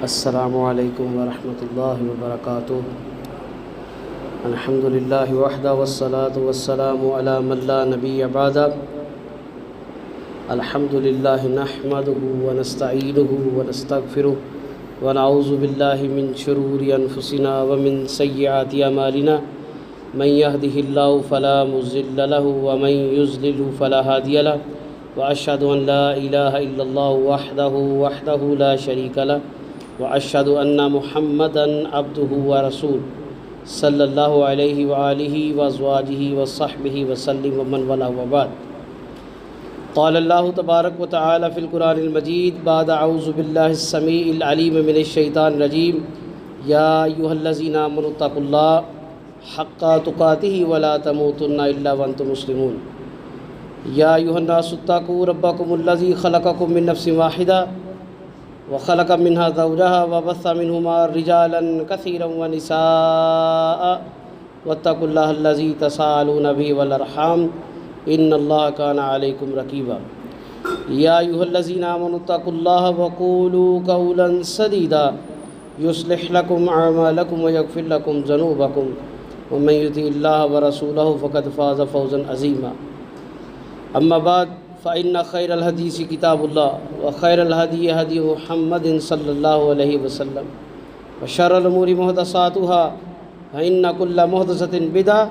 السلام علیکم ورحمۃ اللہ وبرکاتہ۔ الحمد للہ وحدہ والصلاۃ والسلام علی من لا نبی بعدہ۔ الحمد للہ نحمدہ ونستعینہ ونستغفرہ ونعوذ باللہ من شرور انفسنا ومن سیئات اعمالنا، من یہدہ اللہ فلا مضل لہ ومن یضلل فلا ہادی لہ، واشہد ان لا الہ الا اللہ وحدہ لا شریک لہ، واشہد ان محمدا عبدہ ورسولہ صلی اللہ علیہ وآلہ وازواجہ وصحبہ وسلم ومن والاه وبعد۔ قال اللہ تبارک وتعالی فی القرآن المجید بعد اعوذ باللہ السمیع العلیم من الشیطان الرجیم، یا ایھا الذین آمنوا اتقوا اللہ حق تقاتہ ولا تموتن الا وانتم مسلمون۔ یا ایھا الناس اتقوا ربکم الذی خلقکم من نفس واحدہ وخلق منها زوجها وبث منهما رجالا كثيرا ونساء واتقوا الله الذي تساءلون به والارحام ان الله كان عليكم رقيبا۔ يا ايها الذين امنوا اتقوا الله وقولوا قولا سديدا يصلح لكم اعمالكم ويغفر لكم ذنوبكم ومن يطع الله ورسوله فقد فاز فوزا عظيما۔ اما بعد فإن خير الحديث كتاب الله وخير الهدي هدي محمد صلى الله عليه وسلم وشر الأمور محدثاتها فإن كل محدثة بدعة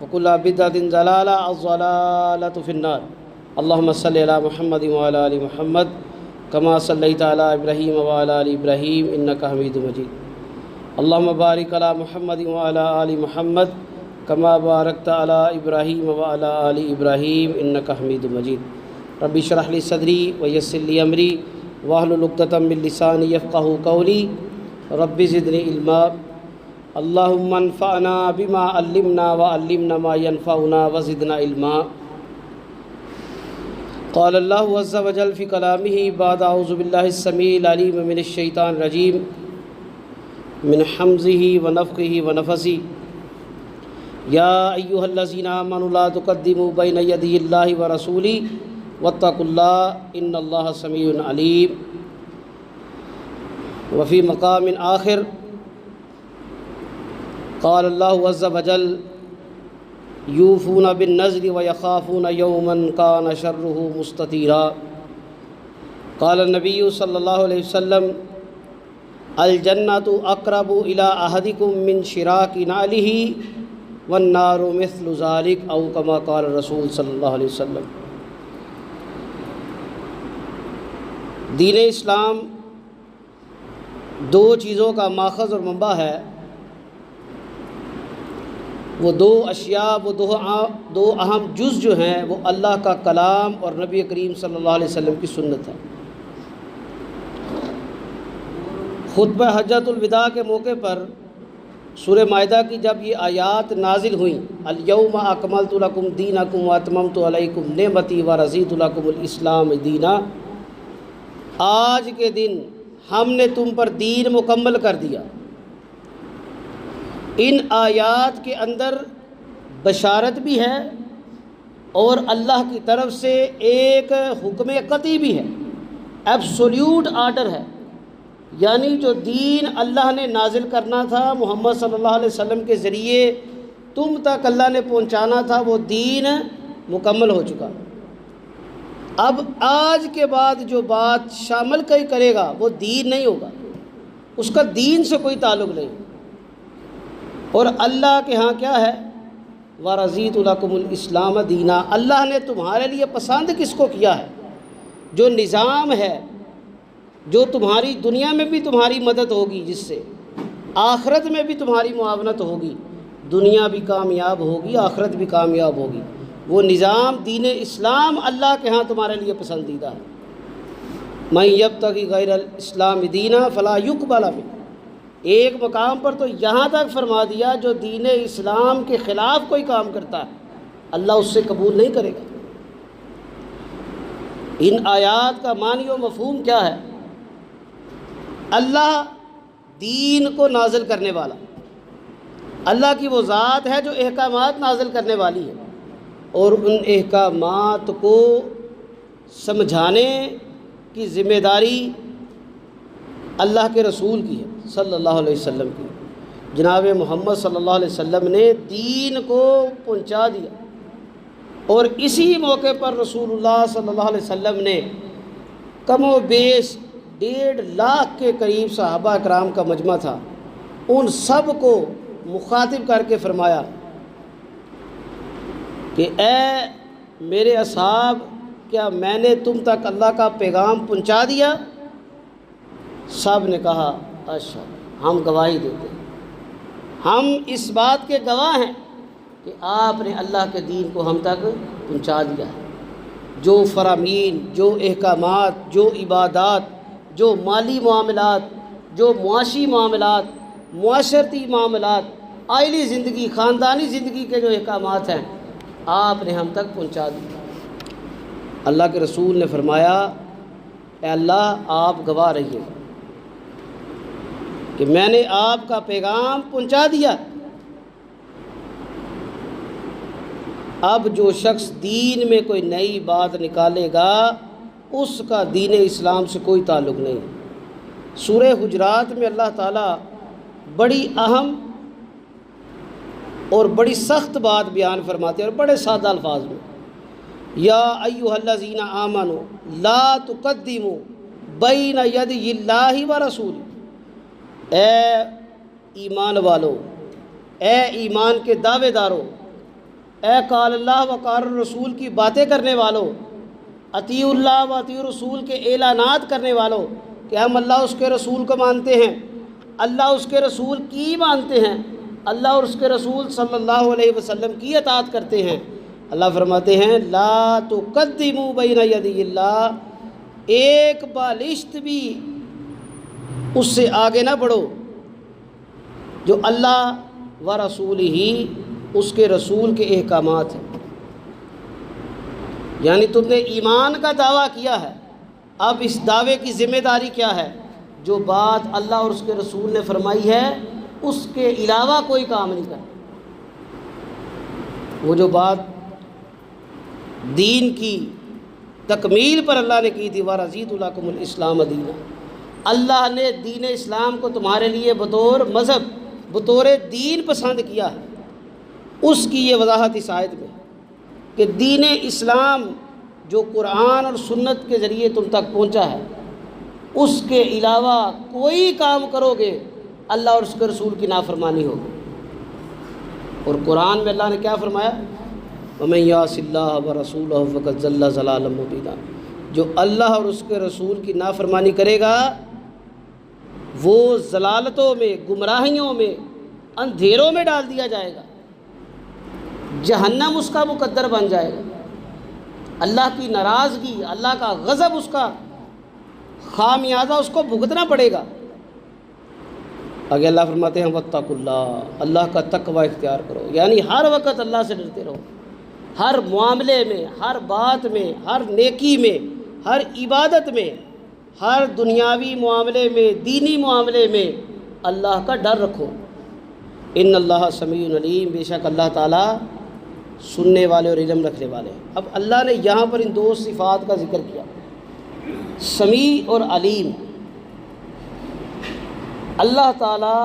وكل بدعة ضلالة، الضلالة في النار۔ اللهم صل على محمد وعلى آل محمد كما صليت على إبراهيم وعلى آل إبراهيم إنك حميد مجيد۔ اللهم بارك على محمد وعلى آل محمد كما باركت على إبراهيم وعلى آل إبراهيم إنك حميد مجيد۔ رب اشرح لي صدري ويسر لي أمري واحلل عقدة من لساني يفقهوا قولي رب زدني علما۔ اللهم انفعنا بما علمنا وعلمنا ما ينفعنا وزدنا علما۔ قال الله عز وجل في كلامه بعد أعوذ بالله السميع العليم من الشيطان الرجيم من حمزه ونفخه ونفثه، يا أيها الذين آمنوا لا تقدموا بين يدي الله ورسوله واتقوا الله ان اللہ سمیع علیم۔ وفي مقام آخر قال اللہ عز وجل یوفون بالنذر ویخافون یوما کان شرہ مستطیرا۔ قال النبی صلی اللہ علیہ وسلم الجنۃ اقرب الی احدکم من شراک نعلہ والنار مثل ذلک او کما قال رسول صلی اللہ علیہ وسلم۔ دین اسلام دو چیزوں کا ماخذ اور منبع ہے، وہ دو اشیاء، وہ دو اہم جز جو ہیں وہ اللہ کا کلام اور نبی کریم صلی اللہ علیہ وسلم کی سنت ہے۔ خطبہ حجۃ الوداع کے موقع پر سورہ مائدہ کی جب یہ آیات نازل ہوئیں، الیوم اکملت لکم دینکم واتممت علیکم نعمتی ورضیت لکم الاسلام دینا، آج کے دن ہم نے تم پر دین مکمل کر دیا۔ ان آیات کے اندر بشارت بھی ہے اور اللہ کی طرف سے ایک حکم قطعی بھی ہے، ایبسولیوٹ آرڈر ہے، یعنی جو دین اللہ نے نازل کرنا تھا محمد صلی اللہ علیہ وسلم کے ذریعے تم تک اللہ نے پہنچانا تھا، وہ دین مکمل ہو چکا۔ اب آج کے بعد جو بات شامل کوئی کرے گا وہ دین نہیں ہوگا، اس کا دین سے کوئی تعلق نہیں۔ اور اللہ کے ہاں کیا ہے؟ وَرَضِيتُ لَكُمُ الْإِسْلَامَ دِينًا، اللہ نے تمہارے لیے پسند کس کو کیا ہے؟ جو نظام ہے، جو تمہاری دنیا میں بھی تمہاری مدد ہوگی، جس سے آخرت میں بھی تمہاری معاونت ہوگی، دنیا بھی کامیاب ہوگی آخرت بھی کامیاب ہوگی، وہ نظام دین اسلام اللہ کے ہاں تمہارے لیے پسندیدہ ہے۔ مَن یبتغی غیر الاسلام دینا فلا یقبل منہ، ایک مقام پر تو یہاں تک فرما دیا جو دین اسلام کے خلاف کوئی کام کرتا ہے اللہ اس سے قبول نہیں کرے گا۔ ان آیات کا معنی و مفہوم کیا ہے؟ اللہ دین کو نازل کرنے والا، اللہ کی وہ ذات ہے جو احکامات نازل کرنے والی ہے، اور ان احکامات کو سمجھانے کی ذمہ داری اللہ کے رسول کی ہے صلی اللہ علیہ وسلم کی۔ جناب محمد صلی اللہ علیہ وسلم نے دین کو پہنچا دیا، اور اسی موقع پر رسول اللہ صلی اللہ علیہ وسلم نے کم و بیش 1.5 لاکھ کے قریب صحابہ اکرام کا مجمع تھا، ان سب کو مخاطب کر کے فرمایا کہ اے میرے اصحاب، کیا میں نے تم تک اللہ کا پیغام پہنچا دیا؟ سب نے کہا اشہد، ہم گواہی دیتے ہیں، ہم اس بات کے گواہ ہیں کہ آپ نے اللہ کے دین کو ہم تک پہنچا دیا ہے۔ جو فرامین، جو احکامات، جو عبادات، جو مالی معاملات، جو معاشی معاملات، معاشرتی معاملات، عائلی زندگی، خاندانی زندگی کے جو احکامات ہیں، آپ نے ہم تک پہنچا دیا۔ اللہ کے رسول نے فرمایا اے اللہ، آپ گواہ رہیے کہ میں نے آپ کا پیغام پہنچا دیا۔ اب جو شخص دین میں کوئی نئی بات نکالے گا اس کا دین اسلام سے کوئی تعلق نہیں۔ سورہ حجرات میں اللہ تعالیٰ بڑی اہم اور بڑی سخت بات بیان فرماتے ہیں، اور بڑے سادہ الفاظ میں، یا ایھا الذین آمنوا لا تقدموا بین یدی اللہ ورسولہ، اے ایمان والو، اے ایمان کے دعوے دارو، اے قال اللہ و قال الرسول کی باتیں کرنے والوں، اطیعوا اللہ و اطیعوا الرسول کے اعلانات کرنے والوں کہ ہم اللہ اس کے رسول کو مانتے ہیں، اللہ اس کے رسول کی مانتے ہیں، اللہ اور اس کے رسول صلی اللہ علیہ وسلم کی اطاعت کرتے ہیں۔ اللہ فرماتے ہیں لا تقدموا بین یدی اللہ، ایک بالشت بھی اس سے آگے نہ بڑھو جو اللہ و رسول ہی، اس کے رسول کے احکامات ہیں۔ یعنی تم نے ایمان کا دعویٰ کیا ہے، اب اس دعوے کی ذمہ داری کیا ہے؟ جو بات اللہ اور اس کے رسول نے فرمائی ہے اس کے علاوہ کوئی کام نہیں کرنا۔ وہ جو بات دین کی تکمیل پر اللہ نے کی تھی، وَرَضِيتُ لَكُمُ الْإِسْلَامَ دِينًا، اللہ نے دین اسلام کو تمہارے لیے بطور مذہب، بطور دین پسند کیا ہے۔ اس کی یہ وضاحت اس آیت میں کہ دین اسلام جو قرآن اور سنت کے ذریعے تم تک پہنچا ہے، اس کے علاوہ کوئی کام کرو گے اللہ اور اس کے رسول کی نافرمانی ہوگی۔ اور قرآن میں اللہ نے کیا فرمایا؟ وَمَن يَعْصِ اللَّهَ وَرَسُولَهُ فَقَدْ ضَلَّ ضَلَالًا مُبِينًا، جو اللہ اور اس کے رسول کی نافرمانی کرے گا وہ ضلالتوں میں، گمراہیوں میں، اندھیروں میں ڈال دیا جائے گا، جہنم اس کا مقدر بن جائے گا، اللہ کی ناراضگی، اللہ کا غضب، اس کا خامیازہ اس کو بھگتنا پڑے گا۔ آگے اللہ فرماتے ہیں واتقوا اللہ، اللہ کا تقوی اختیار کرو، یعنی ہر وقت اللہ سے ڈرتے رہو، ہر معاملے میں، ہر بات میں، ہر نیکی میں، ہر عبادت میں، ہر دنیاوی معاملے میں، دینی معاملے میں اللہ کا ڈر رکھو۔ ان اللہ سمیع علیم، بے شک اللہ تعالیٰ سننے والے اور علم رکھنے والے ہیں۔ اب اللہ نے یہاں پر ان دو صفات کا ذکر کیا، سمیع اور علیم۔ اللہ تعالیٰ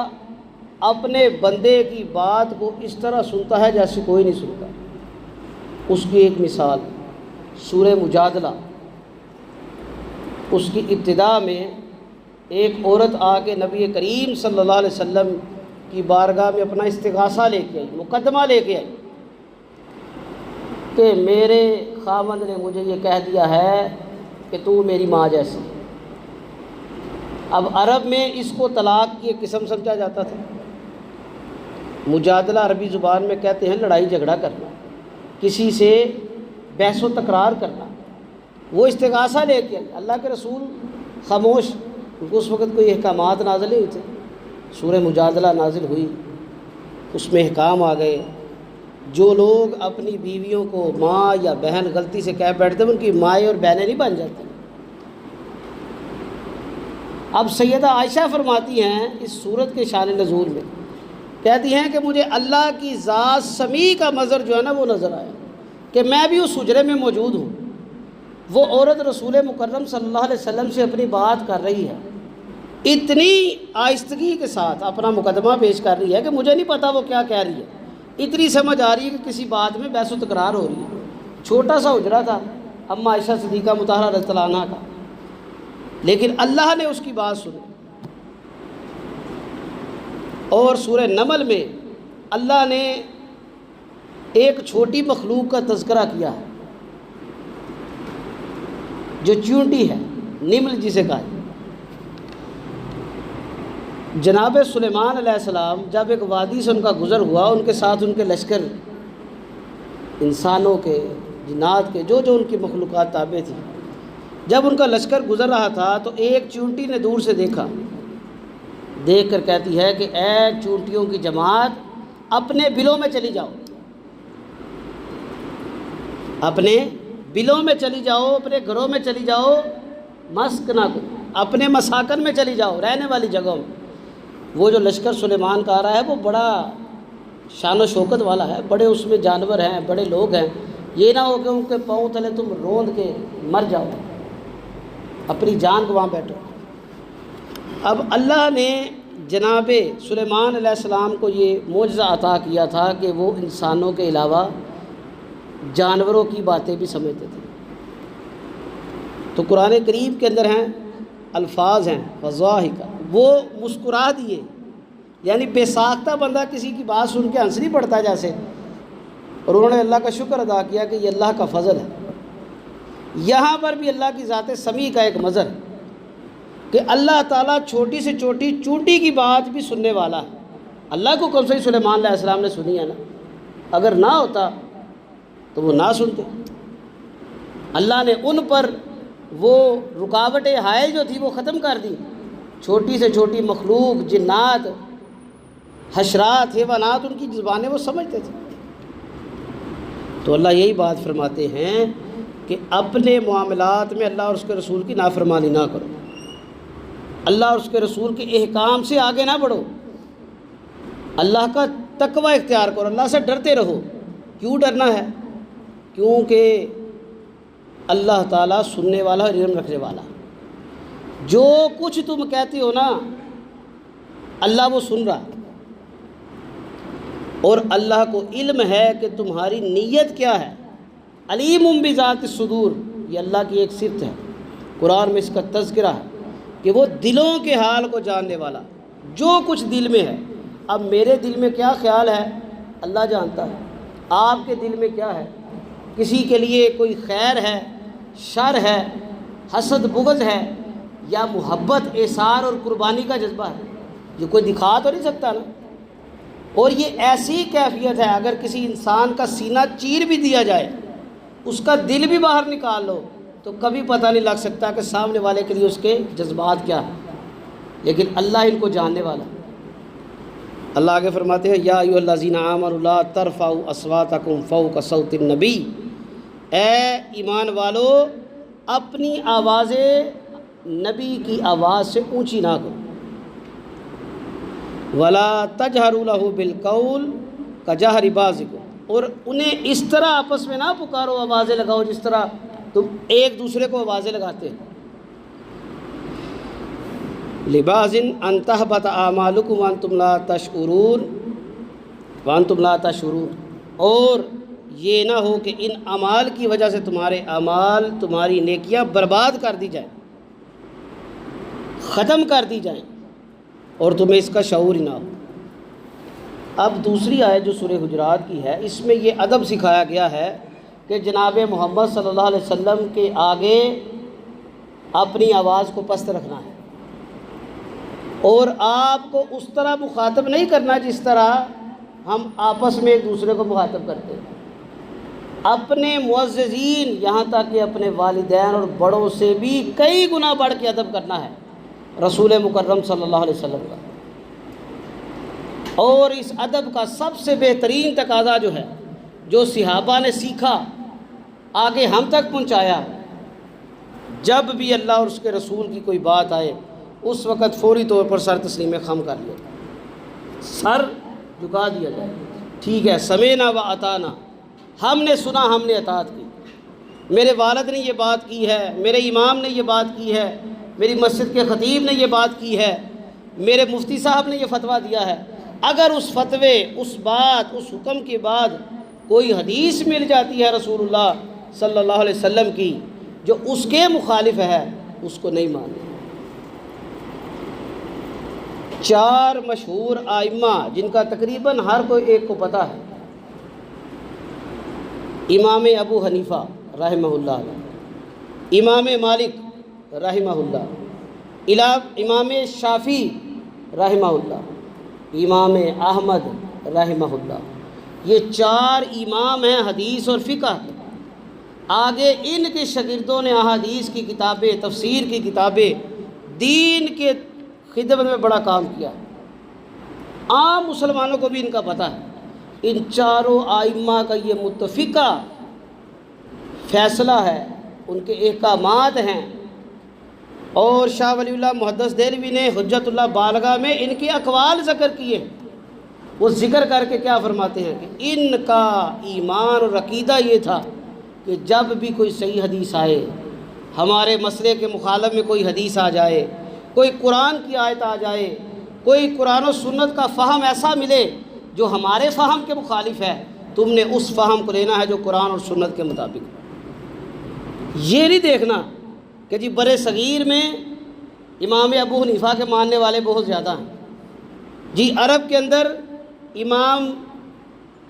اپنے بندے کی بات کو اس طرح سنتا ہے جیسے کوئی نہیں سنتا۔ اس کی ایک مثال سورہ مجادلہ، اس کی ابتدا میں ایک عورت آ کے نبی کریم صلی اللہ علیہ وسلم کی بارگاہ میں اپنا استغاثہ لے کے آئی، مقدمہ لے کے آئی کہ میرے خاوند نے مجھے یہ کہہ دیا ہے کہ تو میری ماں جیسی۔ اب عرب میں اس کو طلاق کی ایک قسم سمجھا جاتا تھا۔ مجادلہ عربی زبان میں کہتے ہیں لڑائی جھگڑا کرنا، کسی سے بحث و تکرار کرنا۔ وہ استغاثہ لے کے آئی، اللہ کے رسول خاموش، کیونکہ اس وقت کوئی احکامات نازل نہیں تھے۔ سورہ مجادلہ نازل ہوئی، اس میں احکام آ گئے، جو لوگ اپنی بیویوں کو ماں یا بہن غلطی سے کہہ بیٹھتے ہیں ان کی مائیں اور بہنیں نہیں بن جاتی۔ اب سیدہ عائشہ فرماتی ہیں اس صورت کے شان نزول میں، کہتی ہیں کہ مجھے اللہ کی ذات سمیع کا منظر جو ہے نا وہ نظر آیا کہ میں بھی اس حجرے میں موجود ہوں، وہ عورت رسول مکرم صلی اللہ علیہ وسلم سے اپنی بات کر رہی ہے، اتنی آہستگی کے ساتھ اپنا مقدمہ پیش کر رہی ہے کہ مجھے نہیں پتہ وہ کیا کہہ رہی ہے، اتنی سمجھ آ رہی ہے کہ کسی بات میں بحث و تکرار ہو رہی ہے۔ چھوٹا سا حجرہ تھا اما عائشہ صدیقہ مطہرہ رضی اللہ عنہا کا، لیکن اللہ نے اس کی بات سنی۔ اور سورہ نمل میں اللہ نے ایک چھوٹی مخلوق کا تذکرہ کیا ہے جو چیونٹی ہے، نمل جسے کہا ہے۔ جناب سلیمان علیہ السلام جب ایک وادی سے ان کا گزر ہوا، ان کے ساتھ ان کے لشکر، انسانوں کے، جنات کے، جو ان کی مخلوقات تابع تھی، جب ان کا لشکر گزر رہا تھا تو ایک چیونٹی نے دور سے دیکھا، دیکھ کر کہتی ہے کہ اے چونٹیوں کی جماعت، اپنے بلوں میں چلی جاؤ، اپنے بلوں میں چلی جاؤ، اپنے گھروں میں چلی جاؤ، مسکنکم، اپنے مساکن میں چلی جاؤ، رہنے والی جگہوں میں۔ وہ جو لشکر سلیمان کا آ رہا ہے وہ بڑا شان و شوکت والا ہے، بڑے اس میں جانور ہیں، بڑے لوگ ہیں، یہ نہ ہو کہ ان کے پاؤں تلے تم روند کے مر جاؤ، اپنی جان گنوا بیٹھو۔ اب اللہ نے جناب سلیمان علیہ السلام کو یہ معجزہ عطا کیا تھا کہ وہ انسانوں کے علاوہ جانوروں کی باتیں بھی سمجھتے تھے۔ تو قرآن کریم کے اندر ہیں الفاظ ہیں فضاحک، وہ مسکرا دیے، یعنی بے ساختہ بندہ کسی کی بات سن کے ہنس نہیں پڑتا جیسے، اور انہوں نے اللہ کا شکر ادا کیا کہ یہ اللہ کا فضل ہے۔ یہاں پر بھی اللہ کی ذات سمیع کا ایک مظہر کہ اللہ تعالیٰ چھوٹی سے چھوٹی چونٹی کی بات بھی سننے والا ہے۔ اللہ کو کم سے سلیمان علیہ السلام نے سنی ہے نا، اگر نہ ہوتا تو وہ نہ سنتے۔ اللہ نے ان پر وہ رکاوٹیں حائل جو تھی وہ ختم کر دی، چھوٹی سے چھوٹی مخلوق، جنات، حشرات، حیوانات، ان کی زبانیں وہ سمجھتے تھے۔ تو اللہ یہی بات فرماتے ہیں کہ اپنے معاملات میں اللہ اور اس کے رسول کی نافرمانی نہ کرو، اللہ اور اس کے رسول کے احکام سے آگے نہ بڑھو، اللہ کا تقوی اختیار کرو، اللہ سے ڈرتے رہو۔ کیوں ڈرنا ہے؟ کیونکہ اللہ تعالیٰ سننے والا اور علم رکھنے والا، جو کچھ تم کہتے ہو نا اللہ وہ سن رہا، اور اللہ کو علم ہے کہ تمہاری نیت کیا ہے۔ علیم بذات الصدور، یہ اللہ کی ایک صفت ہے، قرآن میں اس کا تذکرہ ہے کہ وہ دلوں کے حال کو جاننے والا، جو کچھ دل میں ہے۔ اب میرے دل میں کیا خیال ہے اللہ جانتا ہے، آپ کے دل میں کیا ہے، کسی کے لیے کوئی خیر ہے، شر ہے، حسد بغض ہے، یا محبت، احسار اور قربانی کا جذبہ ہے، یہ کوئی دکھا تو نہیں سکتا نا۔ اور یہ ایسی کیفیت ہے، اگر کسی انسان کا سینہ چیر بھی دیا جائے، اس کا دل بھی باہر نکال لو، تو کبھی پتہ نہیں لگ سکتا کہ سامنے والے کے لیے اس کے جذبات کیا ہیں، لیکن اللہ ان کو جاننے والا۔ اللہ آگے فرماتے ہیں یا ایھا الذین آمنوا لا ترفعوا اصواتکم فوق صوت النبی، اے ایمان والو اپنی آوازیں نبی کی آواز سے اونچی نہ کرو، ولا تجہروا لہ بالقول کجہر بعضکم، اور انہیں اس طرح آپس میں نہ پکارو، آوازیں لگاؤ جس طرح تم ایک دوسرے کو آوازیں لگاتے ہیں۔ لبعض ان تحبط اعمالکم وانتم لا تشعرون، اور یہ نہ ہو کہ ان اعمال کی وجہ سے تمہارے اعمال، تمہاری نیکیاں برباد کر دی جائیں، ختم کر دی جائیں، اور تمہیں اس کا شعور ہی نہ ہو۔ اب دوسری آیت جو سورہ حجرات کی ہے، اس میں یہ ادب سکھایا گیا ہے کہ جناب محمد صلی اللہ علیہ وسلم کے آگے اپنی آواز کو پست رکھنا ہے، اور آپ کو اس طرح مخاطب نہیں کرنا جس طرح ہم آپس میں ایک دوسرے کو مخاطب کرتے ہیں۔ اپنے معززین، یہاں تک کہ اپنے والدین اور بڑوں سے بھی کئی گنا بڑھ کے ادب کرنا ہے رسول مکرم صلی اللہ علیہ وسلم کا۔ اور اس ادب کا سب سے بہترین تقاضا جو ہے، جو صحابہ نے سیکھا آگے ہم تک پہنچایا، جب بھی اللہ اور اس کے رسول کی کوئی بات آئے اس وقت فوری طور پر سر تسلیم خم کر لیا، سر جھکا دیا جائے، ٹھیک ہے، سمعنا و اطعنا، ہم نے سنا، ہم نے اطاعت کی، میرے والد نے یہ بات کی ہے، میرے امام نے یہ بات کی ہے، میری مسجد کے خطیب نے یہ بات کی ہے، میرے مفتی صاحب نے یہ فتویٰ دیا ہے، اگر اس فتوے، اس بات، اس حکم کے بعد کوئی حدیث مل جاتی ہے رسول اللہ صلی اللہ علیہ وسلم کی جو اس کے مخالف ہے، اس کو نہیں ماننا۔ 4 مشہور ائمہ جن کا تقریباً ہر کوئی ایک کو پتہ ہے، امام ابو حنیفہ رحمہ اللہ، امام مالک رحمہ اللہ، امام شافعی رحمہ اللہ، امام احمد رحمہ اللہ، یہ 4 امام ہیں حدیث اور فقہ کے۔ آگے ان کے شاگردوں نے احادیث کی کتابیں، تفسیر کی کتابیں، دین کے خدمت میں بڑا کام کیا۔ عام مسلمانوں کو بھی ان کا پتہ ہے۔ ان 4 ائمہ کا یہ متفقہ فیصلہ ہے، ان کے احکامات ہیں۔ اور شاہ ولی اللہ محدث دہلوی نے حجت اللہ بالغہ میں ان کے اقوال ذکر کیے۔ وہ ذکر کر کے کیا فرماتے ہیں کہ ان کا ایمان اور عقیدہ یہ تھا کہ جب بھی کوئی صحیح حدیث آئے، ہمارے مسئلے کے مخالف میں کوئی حدیث آ جائے، کوئی قرآن کی آیت آ جائے، کوئی قرآن و سنت کا فہم ایسا ملے جو ہمارے فہم کے مخالف ہے، تم نے اس فہم کو لینا ہے جو قرآن اور سنت کے مطابق۔ یہ نہیں دیکھنا کہ جی برِ صغیر میں امام ابو حنیفہ کے ماننے والے بہت زیادہ ہیں، جی عرب کے اندر امام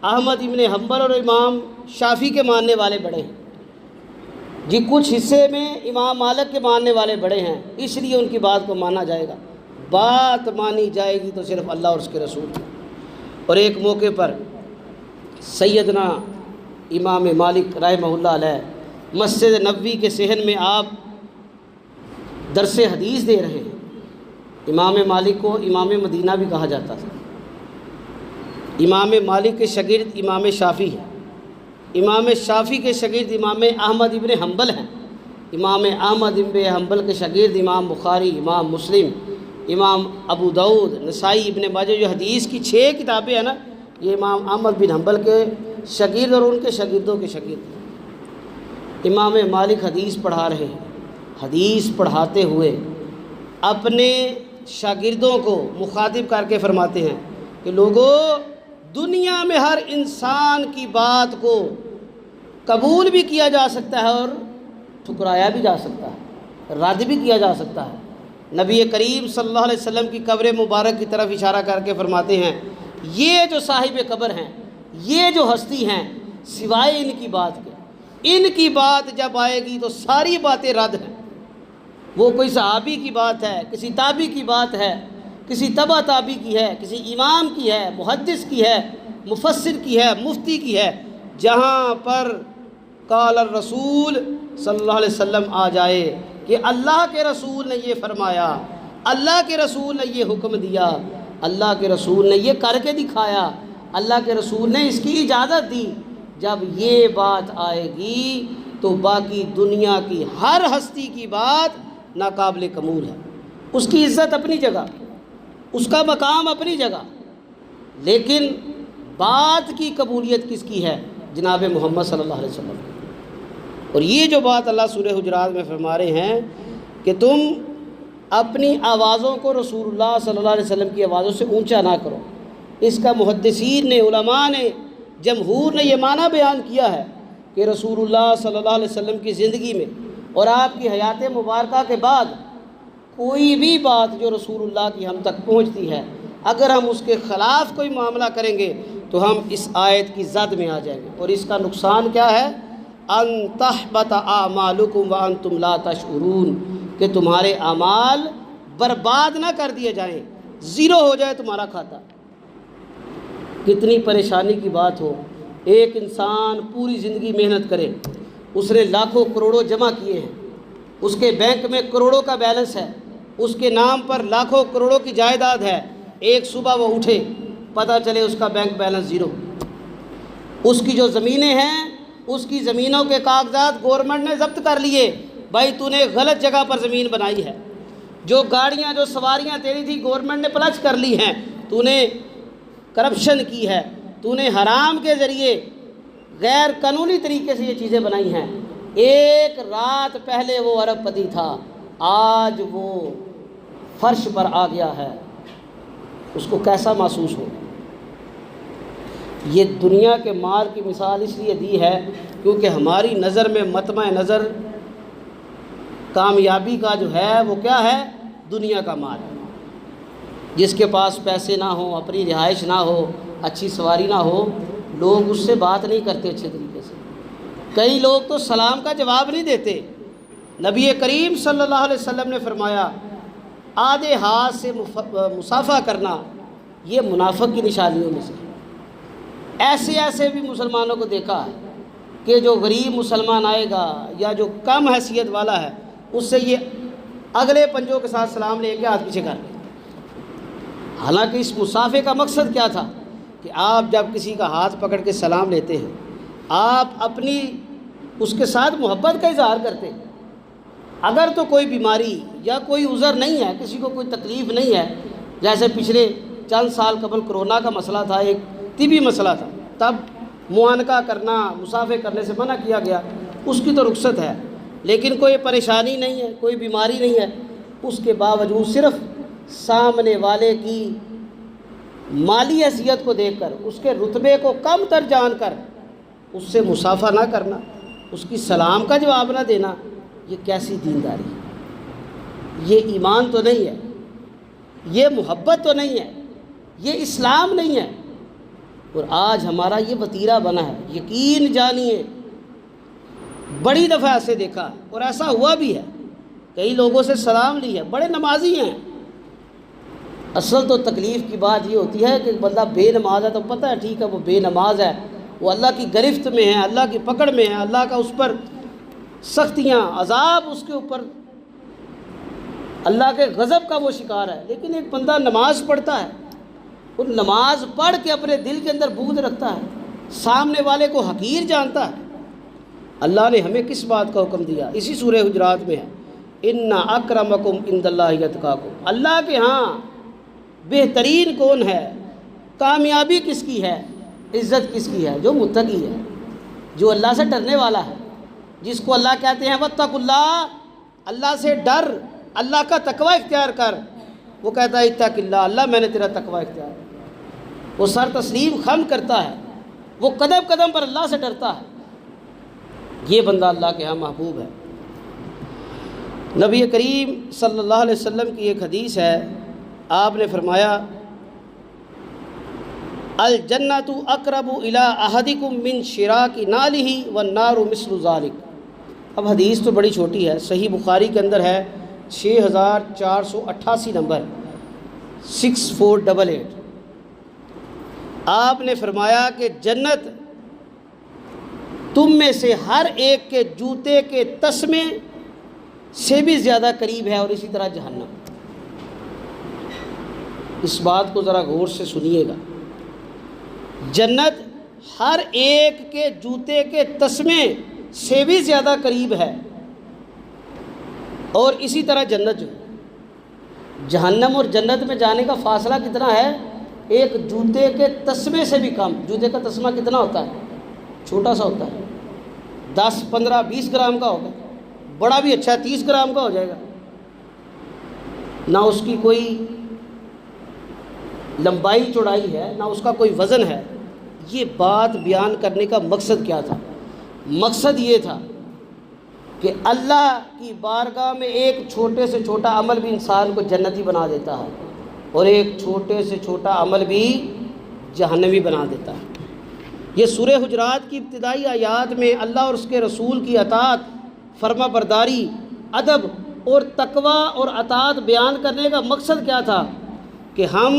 احمد ابن حنبل اور امام شافعی کے ماننے والے بڑے ہیں، جی کچھ حصے میں امام مالک کے ماننے والے بڑے ہیں، اس لیے ان کی بات کو مانا جائے گا۔ بات مانی جائے گی تو صرف اللہ اور اس کے رسول کی۔ اور ایک موقع پر سیدنا امام مالک رحمہ اللہ علیہ مسجد نبوی کے صحن میں آپ درس حدیث دے رہے ہیں۔ امام مالک کو امام مدینہ بھی کہا جاتا تھا۔ امام مالک کے شاگرد امام شافعی ہیں، امام شافعی کے شاگرد امام احمد ابن حنبل ہیں، امام احمد ابن حنبل کے شاگرد امام بخاری، امام مسلم، امام ابو داؤد، نسائی، ابن ماجہ، جو حدیث کی 6 کتابیں ہیں نا، یہ امام احمد بن حنبل کے شاگرد اور ان کے شاگردوں کے شاگرد۔ امام مالک حدیث پڑھا رہے ہیں، حدیث پڑھاتے ہوئے اپنے شاگردوں کو مخاطب کر کے فرماتے ہیں کہ لوگوں، دنیا میں ہر انسان کی بات کو قبول بھی کیا جا سکتا ہے اور ٹھکرایا بھی جا سکتا ہے، رد بھی کیا جا سکتا ہے۔ نبی کریم صلی اللہ علیہ وسلم کی قبر مبارک کی طرف اشارہ کر کے فرماتے ہیں، یہ جو صاحب قبر ہیں، یہ جو ہستی ہیں، سوائے ان کی بات کے، ان کی بات جب آئے گی تو ساری باتیں رد ہیں۔ وہ کوئی صحابی کی بات ہے، کسی تابعی کی بات ہے، کسی تبع تابعی کی ہے، کسی امام کی ہے، محدث کی ہے، مفسر کی ہے، مفتی کی ہے، جہاں پر قال الرسول صلی اللہ علیہ وسلم آ جائے کہ اللہ کے رسول نے یہ فرمایا، اللہ کے رسول نے یہ حکم دیا، اللہ کے رسول نے یہ کر کے دکھایا، اللہ کے رسول نے اس کی اجازت دی، جب یہ بات آئے گی تو باقی دنیا کی ہر ہستی کی بات ناقابل قبول ہے۔ اس کی عزت اپنی جگہ، اس کا مقام اپنی جگہ، لیکن بات کی قبولیت کس کی ہے؟ جناب محمد صلی اللہ علیہ وسلم۔ اور یہ جو بات اللہ سورہ حجرات میں فرما رہے ہیں کہ تم اپنی آوازوں کو رسول اللہ صلی اللہ علیہ وسلم کی آوازوں سے اونچا نہ کرو، اس کا محدثین نے، علماء نے، جمہور نے یہ معنی بیان کیا ہے کہ رسول اللہ صلی اللہ علیہ وسلم کی زندگی میں اور آپ کی حیات مبارکہ کے بعد کوئی بھی بات جو رسول اللہ کی ہم تک پہنچتی ہے، اگر ہم اس کے خلاف کوئی معاملہ کریں گے تو ہم اس آیت کی زد میں آ جائیں گے۔ اور اس کا نقصان کیا ہے؟ ان تحبط اعمالکم وانتم لا تشعرون، کہ تمہارے اعمال برباد نہ کر دیے جائیں، زیرو ہو جائے تمہارا کھاتا۔ کتنی پریشانی کی بات ہو، ایک انسان پوری زندگی محنت کرے، اس نے لاکھوں کروڑوں جمع کیے ہیں، اس کے بینک میں کروڑوں کا بیلنس ہے، اس کے نام پر لاکھوں کروڑوں کی جائیداد ہے، ایک صبح وہ اٹھے پتہ چلے اس کا بینک بیلنس زیرو۔ اس کی جو زمینیں ہیں، اس کی زمینوں کے کاغذات گورنمنٹ نے ضبط کر لیے، بھائی تو نے غلط جگہ پر زمین بنائی ہے، جو گاڑیاں، جو سواریاں تیری تھی گورنمنٹ نے پلچ کر لی ہیں، تو نے کرپشن کی ہے، تو نے حرام کے ذریعے غیر قانونی طریقے سے یہ چیزیں بنائی ہیں۔ ایک رات پہلے وہ ارب پتی تھا، آج وہ فرش پر آ گیا ہے، اس کو کیسا محسوس ہو؟ یہ دنیا کے مال کی مثال اس لیے دی ہے کیونکہ ہماری نظر میں مطمع نظر کامیابی کا جو ہے وہ کیا ہے؟ دنیا کا مال ہے۔ جس کے پاس پیسے نہ ہوں، اپنی رہائش نہ ہو، اچھی سواری نہ ہو، لوگ اس سے بات نہیں کرتے اچھے طریقے سے۔ کئی لوگ تو سلام کا جواب نہیں دیتے۔ نبی کریم صلی اللہ علیہ وسلم نے فرمایا آدھے ہاتھ سے مصافحہ کرنا یہ منافق کی نشانیوں میں سے۔ ایسے بھی مسلمانوں کو دیکھا ہے کہ جو غریب مسلمان آئے گا یا جو کم حیثیت والا ہے اس سے یہ اگلے پنجوں کے ساتھ سلام لے کے ہاتھ پیچھے کر لیں۔ حالانکہ اس مصافحے کا مقصد کیا تھا کہ آپ جب کسی کا ہاتھ پکڑ کے سلام لیتے ہیں آپ اپنی اس کے ساتھ محبت کا اظہار کرتے ہیں۔ اگر تو کوئی بیماری یا کوئی عذر نہیں ہے، کسی کو کوئی تکلیف نہیں ہے، جیسے پچھلے چند سال قبل کرونا کا مسئلہ تھا، ایک طبی مسئلہ تھا، تب معانقہ کرنا، مصافحے کرنے سے منع کیا گیا، اس کی تو رخصت ہے۔ لیکن کوئی پریشانی نہیں ہے، کوئی بیماری نہیں ہے، اس کے باوجود صرف سامنے والے کی مالی حیثیت کو دیکھ کر، اس کے رتبے کو کم تر جان کر اس سے مصافحہ نہ کرنا، اس کی سلام کا جواب نہ دینا، یہ کیسی دینداری ہے؟ یہ ایمان تو نہیں ہے، یہ محبت تو نہیں ہے، یہ اسلام نہیں ہے۔ اور آج ہمارا یہ وتیرہ بنا ہے۔ یقین جانیے بڑی دفعہ ایسے دیکھا اور ایسا ہوا بھی ہے، کئی لوگوں سے سلام لی ہے، بڑے نمازی ہیں، اصل تو تکلیف کی بات یہ ہوتی ہے کہ بندہ بے نماز ہے تو پتہ ہے ٹھیک ہے وہ بے نماز ہے، وہ اللہ کی گرفت میں ہے، اللہ کی پکڑ میں ہے، اللہ کا اس پر سختیاں، عذاب اس کے اوپر، اللہ کے غضب کا وہ شکار ہے۔ لیکن ایک بندہ نماز پڑھتا ہے، اور نماز پڑھ کے اپنے دل کے اندر بغض رکھتا ہے، سامنے والے کو حقیر جانتا ہے۔ اللہ نے ہمیں کس بات کا حکم دیا؟ اسی سورہ حجرات میں ہے، ان اکرمکم عند اللہ اتقاکم۔ اللہ کے ہاں بہترین کون ہے، کامیابی کس کی ہے، عزت کس کی ہے؟ جو متقی ہے، جو اللہ سے ڈرنے والا ہے، جس کو اللہ کہتے ہیں واتقوا اللہ، اللہ سے ڈر، اللہ کا تقوی اختیار کر۔ وہ کہتا ہے اتق اللہ، اللہ میں نے تیرا تقوی اختیار کیا۔ وہ سر تسلیم خم کرتا ہے، وہ قدم قدم پر اللہ سے ڈرتا ہے، یہ بندہ اللہ کے ہاں محبوب ہے۔ نبی کریم صلی اللہ علیہ وسلم کی ایک حدیث ہے، آپ نے فرمایا الجنۃ اقرب الی احدکم من شراک نعلہ والنار مثل ذلک۔ اب حدیث تو بڑی چھوٹی ہے، صحیح بخاری کے اندر ہے 6488 نمبر 6488۔ آپ نے فرمایا کہ جنت تم میں سے ہر ایک کے جوتے کے تسمے سے بھی زیادہ قریب ہے، اور اسی طرح جہنم۔ اس بات کو ذرا غور سے سنیے گا، جنت ہر ایک کے جوتے کے تسمے سے بھی زیادہ قریب ہے، اور اسی طرح جنت جو ہے، جہنم اور جنت میں جانے کا فاصلہ کتنا ہے؟ ایک جوتے کے تسمے سے بھی کم۔ جوتے کا تسمہ کتنا ہوتا ہے؟ چھوٹا سا ہوتا ہے، 10 15 20 گرام کا ہوگا، بڑا بھی اچھا 30 گرام کا ہو جائے گا، نہ اس کی کوئی لمبائی چوڑائی ہے، نہ اس کا کوئی وزن ہے۔ یہ بات بیان کرنے کا مقصد کیا تھا؟ مقصد یہ تھا کہ اللہ کی بارگاہ میں ایک چھوٹے سے چھوٹا عمل بھی انسان کو جنتی بنا دیتا ہے، اور ایک چھوٹے سے چھوٹا عمل بھی جہنمی بنا دیتا ہے۔ یہ سورہ حجرات کی ابتدائی آیات میں اللہ اور اس کے رسول کی اطاعت، فرما برداری، ادب اور تقوی اور اطاعت بیان کرنے کا مقصد کیا تھا؟ کہ ہم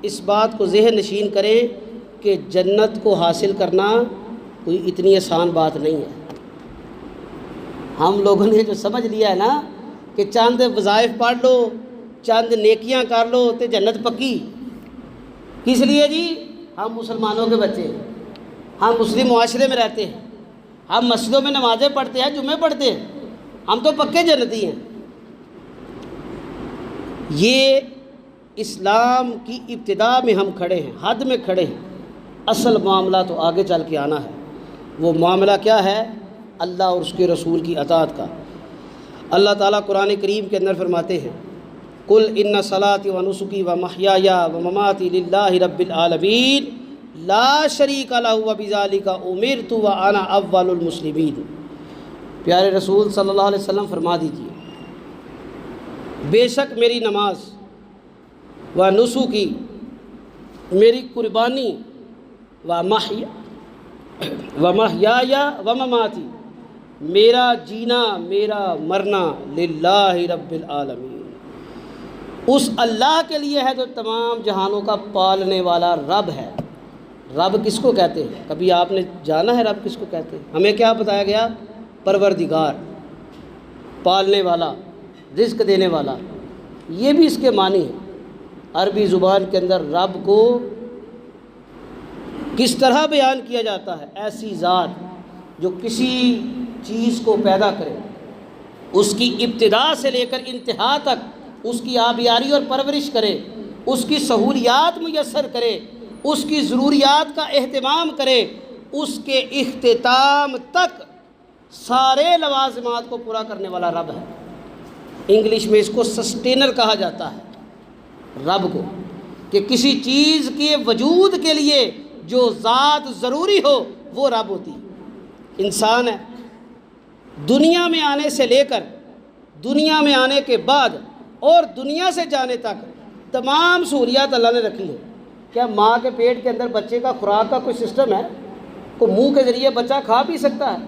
اس بات کو ذہن نشین کریں کہ جنت کو حاصل کرنا کوئی اتنی آسان بات نہیں ہے۔ ہم لوگوں نے جو سمجھ لیا ہے نا کہ چند وظائف پڑھ لو، چند نیکیاں کر لو تو جنت پکی۔ کس لیے جی؟ ہم مسلمانوں کے بچے ہیں، ہم مسلم معاشرے میں رہتے ہیں، ہم مسجدوں میں نمازیں پڑھتے ہیں، جمعے پڑھتے ہیں، ہم تو پکے جنتی ہیں۔ یہ اسلام کی ابتدا میں ہم کھڑے ہیں، حد میں کھڑے ہیں، اصل معاملہ تو آگے چل کے آنا ہے۔ وہ معاملہ کیا ہے؟ اللہ اور اس کے رسول کی اطاعت کا۔ اللہ تعالیٰ قرآن کریم کے اندر فرماتے ہیں قل ان صلاتی و نسکی و محیای و مماتی للہ رب العالمین لا شریک لہ وبذالک امرت وانا اول المسلمین۔ پیارے رسول صلی اللہ علیہ وسلم فرما دیجیے بے شک میری نماز و نسکی، میری قربانی، و محیای و مماتی، میرا جینا میرا مرنا للہ رب العالمین، اس اللہ کے لیے ہے جو تمام جہانوں کا پالنے والا رب ہے۔ رب کس کو کہتے ہیں؟ کبھی آپ نے جانا ہے رب کس کو کہتے ہیں؟ ہمیں کیا بتایا گیا؟ پروردگار، پالنے والا، رزق دینے والا، یہ بھی اس کے معنی ہے۔ عربی زبان کے اندر رب کو کس طرح بیان کیا جاتا ہے؟ ایسی ذات جو کسی چیز کو پیدا کرے، اس کی ابتدا سے لے کر انتہا تک اس کی آبیاری اور پرورش کرے، اس کی سہولیات میسر کرے، اس کی ضروریات کا اہتمام کرے، اس کے اختتام تک سارے لوازمات کو پورا کرنے والا رب ہے۔ انگلش میں اس کو سسٹینر کہا جاتا ہے رب کو، کہ کسی چیز کے وجود کے لیے جو ذات ضروری ہو وہ رب ہوتی ہے۔ انسان ہے، دنیا میں آنے سے لے کر دنیا میں آنے کے بعد اور دنیا سے جانے تک تمام سہولیات اللہ نے رکھی ہے۔ کیا ماں کے پیٹ کے اندر بچے کا خوراک کا کوئی سسٹم ہے؟ کوئی منہ کے ذریعے بچہ کھا پی سکتا ہے؟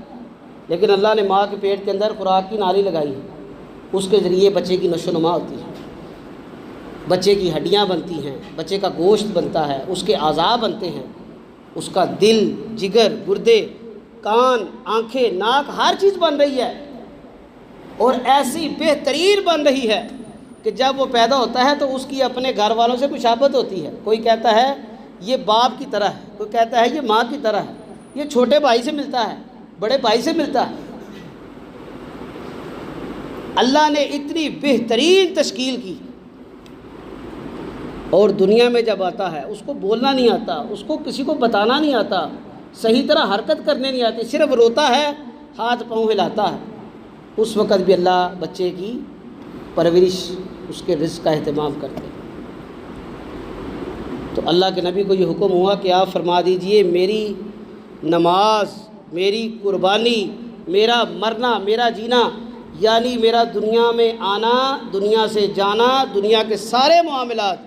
لیکن اللہ نے ماں کے پیٹ کے اندر خوراک کی نالی لگائی ہے، اس کے ذریعے بچے کی نشو و نما ہوتی ہے، بچے کی ہڈیاں بنتی ہیں، بچے کا گوشت بنتا ہے، اس کے اعضاء بنتے ہیں، اس کا دل، جگر، گردے، کان، آنکھیں، ناک، ہر چیز بن رہی ہے، اور ایسی بہترین بن رہی ہے کہ جب وہ پیدا ہوتا ہے تو اس کی اپنے گھر والوں سے مشابہت ہوتی ہے۔ کوئی کہتا ہے یہ باپ کی طرح ہے، کوئی کہتا ہے یہ ماں کی طرح ہے، یہ چھوٹے بھائی سے ملتا ہے، بڑے بھائی سے ملتا ہے۔ اللہ نے اتنی بہترین تشکیل کی، اور دنیا میں جب آتا ہے اس کو بولنا نہیں آتا، اس کو کسی کو بتانا نہیں آتا، صحیح طرح حرکت کرنے نہیں آتی، صرف روتا ہے، ہاتھ پاؤں ہلاتا ہے، اس وقت بھی اللہ بچے کی پرورش، اس کے رزق کا اہتمام کرتے ہیں۔ تو اللہ کے نبی کو یہ حکم ہوا کہ آپ فرما دیجئے میری نماز، میری قربانی، میرا مرنا، میرا جینا، یعنی میرا دنیا میں آنا، دنیا سے جانا، دنیا کے سارے معاملات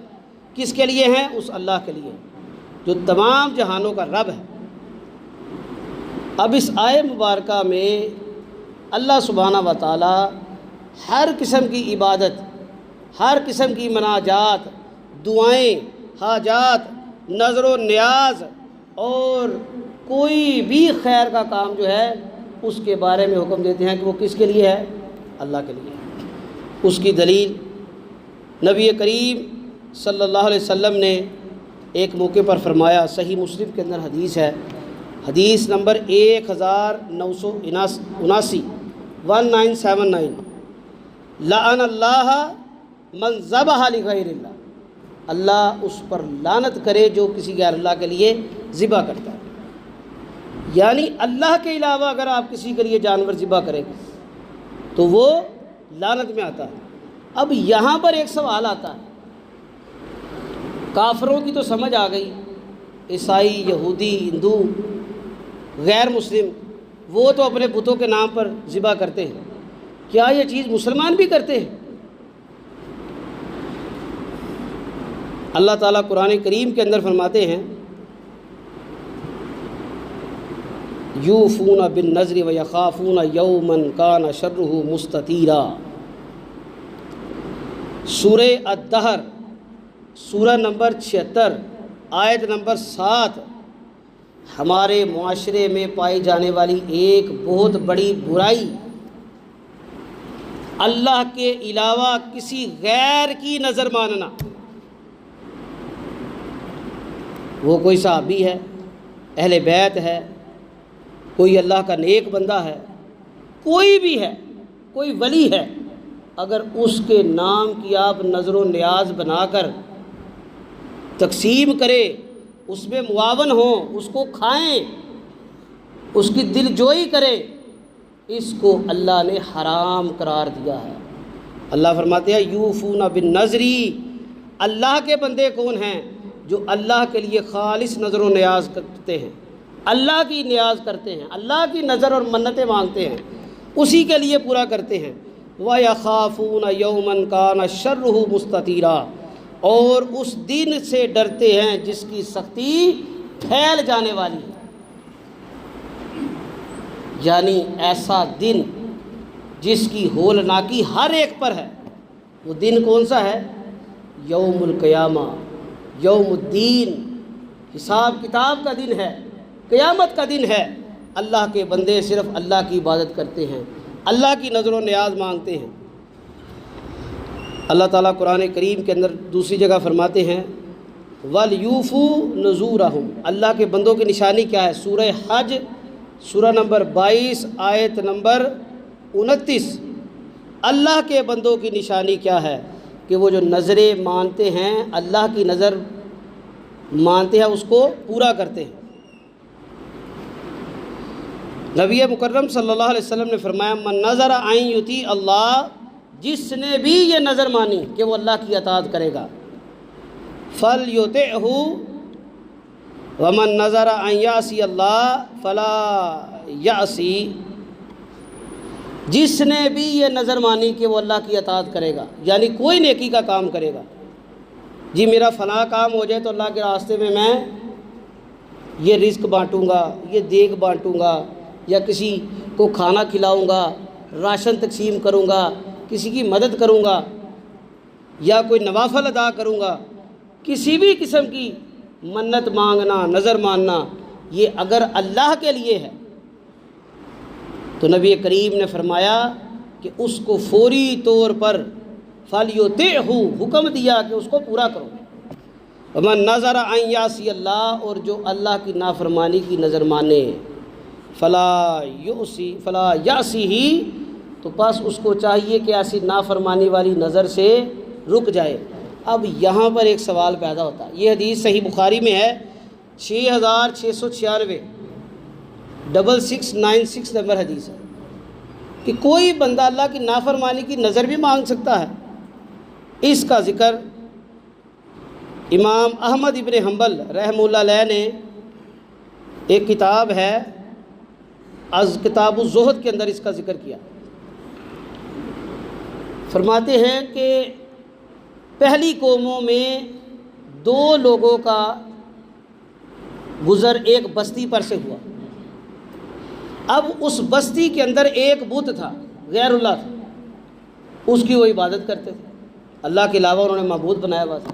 کس کے لیے ہیں؟ اس اللہ کے لیے جو تمام جہانوں کا رب ہے۔ اب اس آیے مبارکہ میں اللہ سبحانہ و تعالی ہر قسم کی عبادت، ہر قسم کی مناجات، دعائیں، حاجات، نظر و نیاز اور کوئی بھی خیر کا کام جو ہے اس کے بارے میں حکم دیتے ہیں کہ وہ کس کے لیے ہے؟ اللہ کے لیے۔ اس کی دلیل نبی کریم صلی اللہ علیہ وسلم نے ایک موقع پر فرمایا، صحیح مسلم کے اندر حدیث ہے، حدیث نمبر 1979 1979، لعن اللہ من ذبح لغیر اللہ، اللہ اس پر لعنت کرے جو کسی غیر اللہ کے لیے ذبح کرتا ہے۔ یعنی اللہ کے علاوہ اگر آپ کسی کے لیے جانور ذبح کریں تو وہ لعنت میں آتا ہے۔ اب یہاں پر ایک سوال آتا ہے، کافروں کی تو سمجھ آ گئی، عیسائی، یہودی، ہندو، غیر مسلم، وہ تو اپنے بتوں کے نام پر ذبح کرتے ہیں، کیا یہ چیز مسلمان بھی کرتے ہیں؟ اللہ تعالیٰ قرآن کریم کے اندر فرماتے ہیں یوفون بالنذر ویخافون یوما کان شرہ مستطیرا۔ سورہ الدہر، سورہ نمبر 76، آیت نمبر 7، ہمارے معاشرے میں پائی جانے والی ایک بہت بڑی برائی اللہ کے علاوہ کسی غیر کی نظر ماننا۔ وہ کوئی صحابی ہے، اہل بیت ہے، کوئی اللہ کا نیک بندہ ہے، کوئی بھی ہے، کوئی ولی ہے، اگر اس کے نام کی آپ نظر و نیاز بنا کر تقسیم کرے، اس میں معاون ہوں، اس کو کھائیں، اس کی دل جوئی کریں، اس کو اللہ نے حرام قرار دیا ہے۔ اللہ فرماتے ہیں یوفون بالنذری، اللہ کے بندے کون ہیں؟ جو اللہ کے لیے خالص نظر و نیاز کرتے ہیں، اللہ کی نیاز کرتے ہیں، اللہ کی نظر اور منتیں مانگتے ہیں، اسی کے لیے پورا کرتے ہیں۔ وَيَخَافُونَ يَوْمًا كَانَ شَرُّهُ مُسْتَطِيرًا، اور اس دن سے ڈرتے ہیں جس کی سختی پھیل جانے والی ہے، یعنی ایسا دن جس کی ہولناکی ہر ایک پر ہے۔ وہ دن کون سا ہے؟ یوم القیامہ، یوم الدین، حساب کتاب کا دن ہے، قیامت کا دن ہے۔ اللہ کے بندے صرف اللہ کی عبادت کرتے ہیں، اللہ کی نظر و نیاز مانگتے ہیں۔ اللہ تعالیٰ قرآن کریم کے اندر دوسری جگہ فرماتے ہیں وَلْيُوفُوا نُذُورَهُمْ، اللہ کے بندوں کی نشانی کیا ہے؟ سورہ حج سورہ نمبر 22 آیت نمبر 29، اللہ کے بندوں کی نشانی کیا ہے؟ کہ وہ جو نظریں مانتے ہیں، اللہ کی نظر مانتے ہیں، اس کو پورا کرتے ہیں۔ نبی مکرم صلی اللہ علیہ وسلم نے فرمایا من نظر ان یطیع اللہ، جس نے بھی یہ نظر مانی کہ وہ اللہ کی اطاعت کرے گا، فلیطعہ، ومن نظر ان یعصی اللہ فلا یعصی، جس نے بھی یہ نظر مانی کہ وہ اللہ کی اطاعت کرے گا، یعنی کوئی نیکی کا کام کرے گا، جی میرا فلاں کام ہو جائے تو اللہ کے راستے میں یہ رزق بانٹوں گا، یہ دیگ بانٹوں گا، یا کسی کو کھانا کھلاؤں گا، راشن تقسیم کروں گا، کسی کی مدد کروں گا، یا کوئی نوافل ادا کروں گا، کسی بھی قسم کی منت مانگنا، نظر ماننا، یہ اگر اللہ کے لیے ہے تو نبی کریم نے فرمایا کہ اس کو فوری طور پر فَلْيُطِعْهُ، حکم دیا کہ اس کو پورا کرو۔ وَمَن نَظَرَ أَن يَعْصِيَ اللَّهَ، اور جو اللہ کی نافرمانی کی نظر مانے، فَلَا يَعْصِهِ، تو بس اس کو چاہیے کہ ایسی نافرمانی والی نظر سے رک جائے۔ اب یہاں پر ایک سوال پیدا ہوتا ہے، یہ حدیث صحیح بخاری میں ہے 6696، 6696 نمبر حدیث ہے، کہ کوئی بندہ اللہ کی نافرمانی کی نظر بھی مانگ سکتا ہے۔ اس کا ذکر امام احمد ابن حنبل رحمہ اللہ علیہ نے ایک کتاب ہے از کتاب الزہد کے اندر اس کا ذکر کیا۔ فرماتے ہیں کہ پہلی قوموں میں دو لوگوں کا گزر ایک بستی پر سے ہوا۔ اب اس بستی کے اندر ایک بت تھا، غیر اللہ تھا، اس کی وہ عبادت کرتے تھے، اللہ کے علاوہ انہوں نے معبود بنایا ہوا تھا۔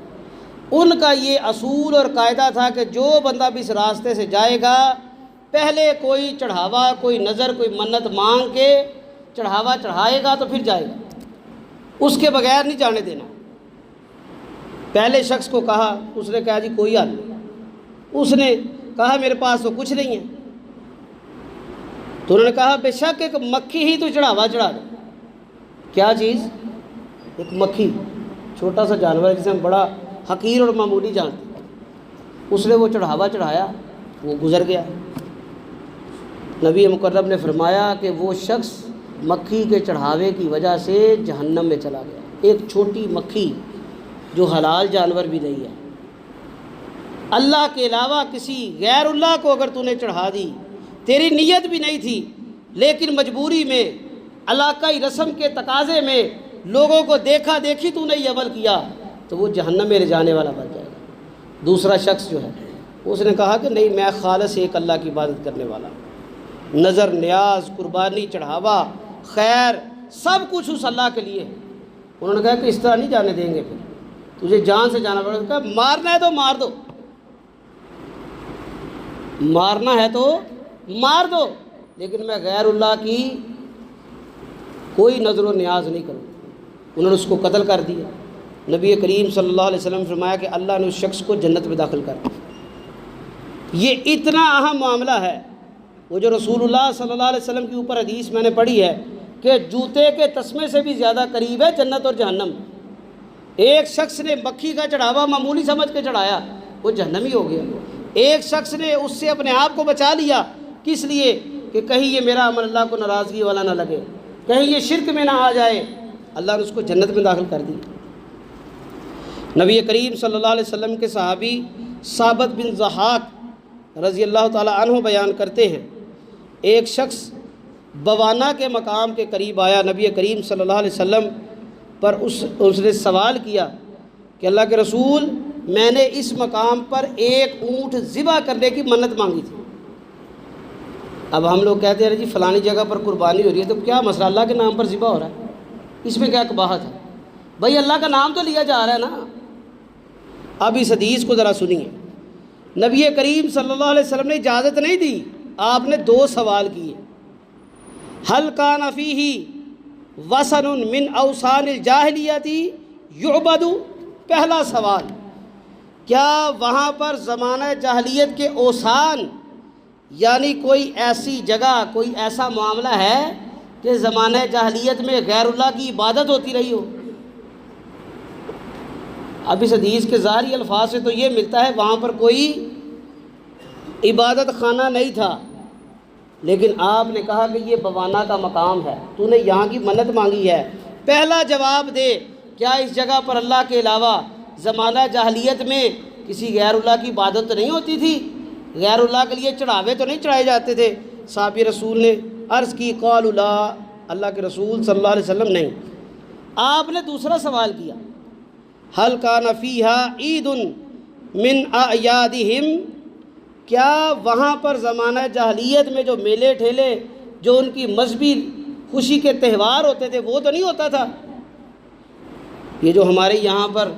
ان کا یہ اصول اور قاعدہ تھا کہ جو بندہ بھی اس راستے سے جائے گا، پہلے کوئی چڑھاوا، کوئی نظر، کوئی منت مانگ کے چڑھاوا چڑھائے گا تو پھر جائے گا، اس کے بغیر نہیں جانے دینا۔ پہلے شخص کو کہا، اس نے کہا جی کوئی حل نہیں، اس نے کہا میرے پاس تو کچھ نہیں ہے، تو انہوں نے کہا بے شک ایک مکھی ہی تو چڑھاوا چڑھا دے۔ کیا چیز؟ ایک مکھی، چھوٹا سا جانور جسے ہم بڑا حقیر اور معمولی جانتے ہیں، اس نے وہ چڑھاوا چڑھایا، وہ گزر گیا۔ نبی مکرم نے فرمایا کہ وہ شخص مکھی کے چڑھاوے کی وجہ سے جہنم میں چلا گیا۔ ایک چھوٹی مکھی جو حلال جانور بھی نہیں ہے، اللہ کے علاوہ کسی غیر اللہ کو اگر تو نے چڑھا دی، تیری نیت بھی نہیں تھی، لیکن مجبوری میں، علاقائی رسم کے تقاضے میں، لوگوں کو دیکھا دیکھی تو نے یہ عمل کیا، تو وہ جہنم میں لے جانے والا بن جائے گا۔ دوسرا شخص جو ہے اس نے کہا کہ نہیں، میں خالص ایک اللہ کی عبادت کرنے والا ہوں، نظر، نیاز، قربانی، چڑھاوا، خیر، سب کچھ اس اللہ کے لیے ہے۔ انہوں نے کہا کہ اس طرح نہیں جانے دیں گے، پھر تجھے جان سے جانا پڑے گا، مارنا ہے تو مار دو، مارنا ہے تو مار دو، لیکن میں غیر اللہ کی کوئی نظر و نیاز نہیں کروں۔ انہوں نے اس کو قتل کر دیا۔ نبی کریم صلی اللہ علیہ وسلم نے فرمایا کہ اللہ نے اس شخص کو جنت میں داخل کر دیا۔ یہ اتنا اہم معاملہ ہے، وہ جو رسول اللہ صلی اللہ علیہ وسلم کے اوپر حدیث میں نے پڑھی ہے کہ جوتے کے تسمے سے بھی زیادہ قریب ہے جنت اور جہنم۔ ایک شخص نے مکھی کا چڑھاوا معمولی سمجھ کے چڑھایا، وہ جہنمی ہو گیا۔ ایک شخص نے اس سے اپنے آپ کو بچا لیا، کس لیے کہ کہیں یہ میرا عمل اللہ کو ناراضگی والا نہ لگے، کہیں یہ شرک میں نہ آ جائے، اللہ نے اس کو جنت میں داخل کر دی۔ نبی کریم صلی اللہ علیہ وسلم کے صحابی ثابت بن ضحاک رضی اللہ تعالی عنہ بیان کرتے ہیں، ایک شخص بوانا کے مقام کے قریب آیا، نبی کریم صلی اللہ علیہ وسلم پر اس نے سوال کیا کہ اللہ کے رسول، میں نے اس مقام پر ایک اونٹ ذبح کرنے کی منت مانگی تھی۔ اب ہم لوگ کہتے ہیں جی فلانی جگہ پر قربانی ہو رہی ہے، تو کیا مسئلہ، اللہ کے نام پر ذبح ہو رہا ہے، اس میں کیا قباحت ہے؟ بھائی اللہ کا نام تو لیا جا رہا ہے نا۔ اب اس حدیث کو ذرا سنیے، نبی کریم صلی اللہ علیہ وسلم نے اجازت نہیں دی، آپ نے دو سوال کیے۔ هل كان فيه وثن من اوثان الجاہلیت یعبد، پہلا سوال، کیا وہاں پر زمانہ جاہلیت کے اوثان یعنی کوئی ایسی جگہ، کوئی ایسا معاملہ ہے کہ زمانہ جاہلیت میں غیر اللہ کی عبادت ہوتی رہی ہو؟ اب اس حدیث کے ظاہری الفاظ سے تو یہ ملتا ہے وہاں پر کوئی عبادت خانہ نہیں تھا، لیکن آپ نے کہا کہ یہ بوانا کا مقام ہے، تو نے یہاں کی منت مانگی ہے۔ پہلا جواب دے، کیا اس جگہ پر اللہ کے علاوہ زمانہ جاہلیت میں کسی غیر اللہ کی عبادت نہیں ہوتی تھی؟ غیر اللہ کے لیے چڑھاوے تو نہیں چڑھائے جاتے تھے؟ صحابی رسول نے عرض کی قالوا لا، اللہ کے رسول صلی اللہ علیہ وسلم نہیں۔ آپ نے دوسرا سوال کیا، هل كان فيها عید من اعیادہم، کیا وہاں پر زمانہ جاہلیت میں جو میلے ٹھیلے، جو ان کی مذہبی خوشی کے تہوار ہوتے تھے، وہ تو نہیں ہوتا تھا؟ یہ جو ہمارے یہاں پر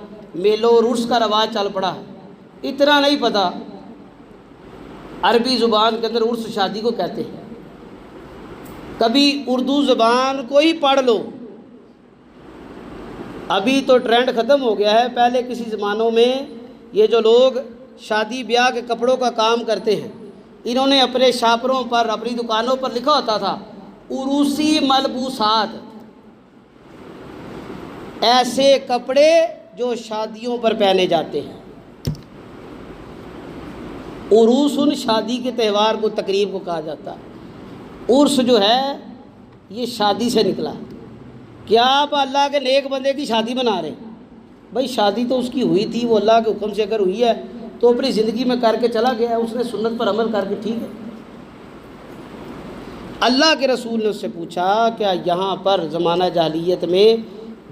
میلوں اور عرس کا رواج چل پڑا، اتنا نہیں پتہ، عربی زبان کے اندر عرس شادی کو کہتے ہیں، کبھی اردو زبان کو ہی پڑھ لو۔ ابھی تو ٹرینڈ ختم ہو گیا ہے، پہلے کسی زمانوں میں یہ جو لوگ شادی بیاہ کے کپڑوں کا کام کرتے ہیں، انہوں نے اپنے شاپروں پر، اپنی دکانوں پر لکھا ہوتا تھا عروسی ملبوسات، ایسے کپڑے جو شادیوں پر پہنے جاتے ہیں۔ عروس ان شادی کے تہوار کو، تقریب کو کہا جاتا ہے۔ عرس جو ہے یہ شادی سے نکلا۔ کیا آپ اللہ کے نیک بندے کی شادی بنا رہے ہیں؟ بھائی شادی تو اس کی ہوئی تھی، وہ اللہ کے حکم سے اگر ہوئی ہے تو اپنی زندگی میں کر کے چلا گیا ہے، اس نے سنت پر عمل کر کے ٹھیک ہے۔ اللہ کے رسول نے اس سے پوچھا کیا یہاں پر زمانہ جاہلیت میں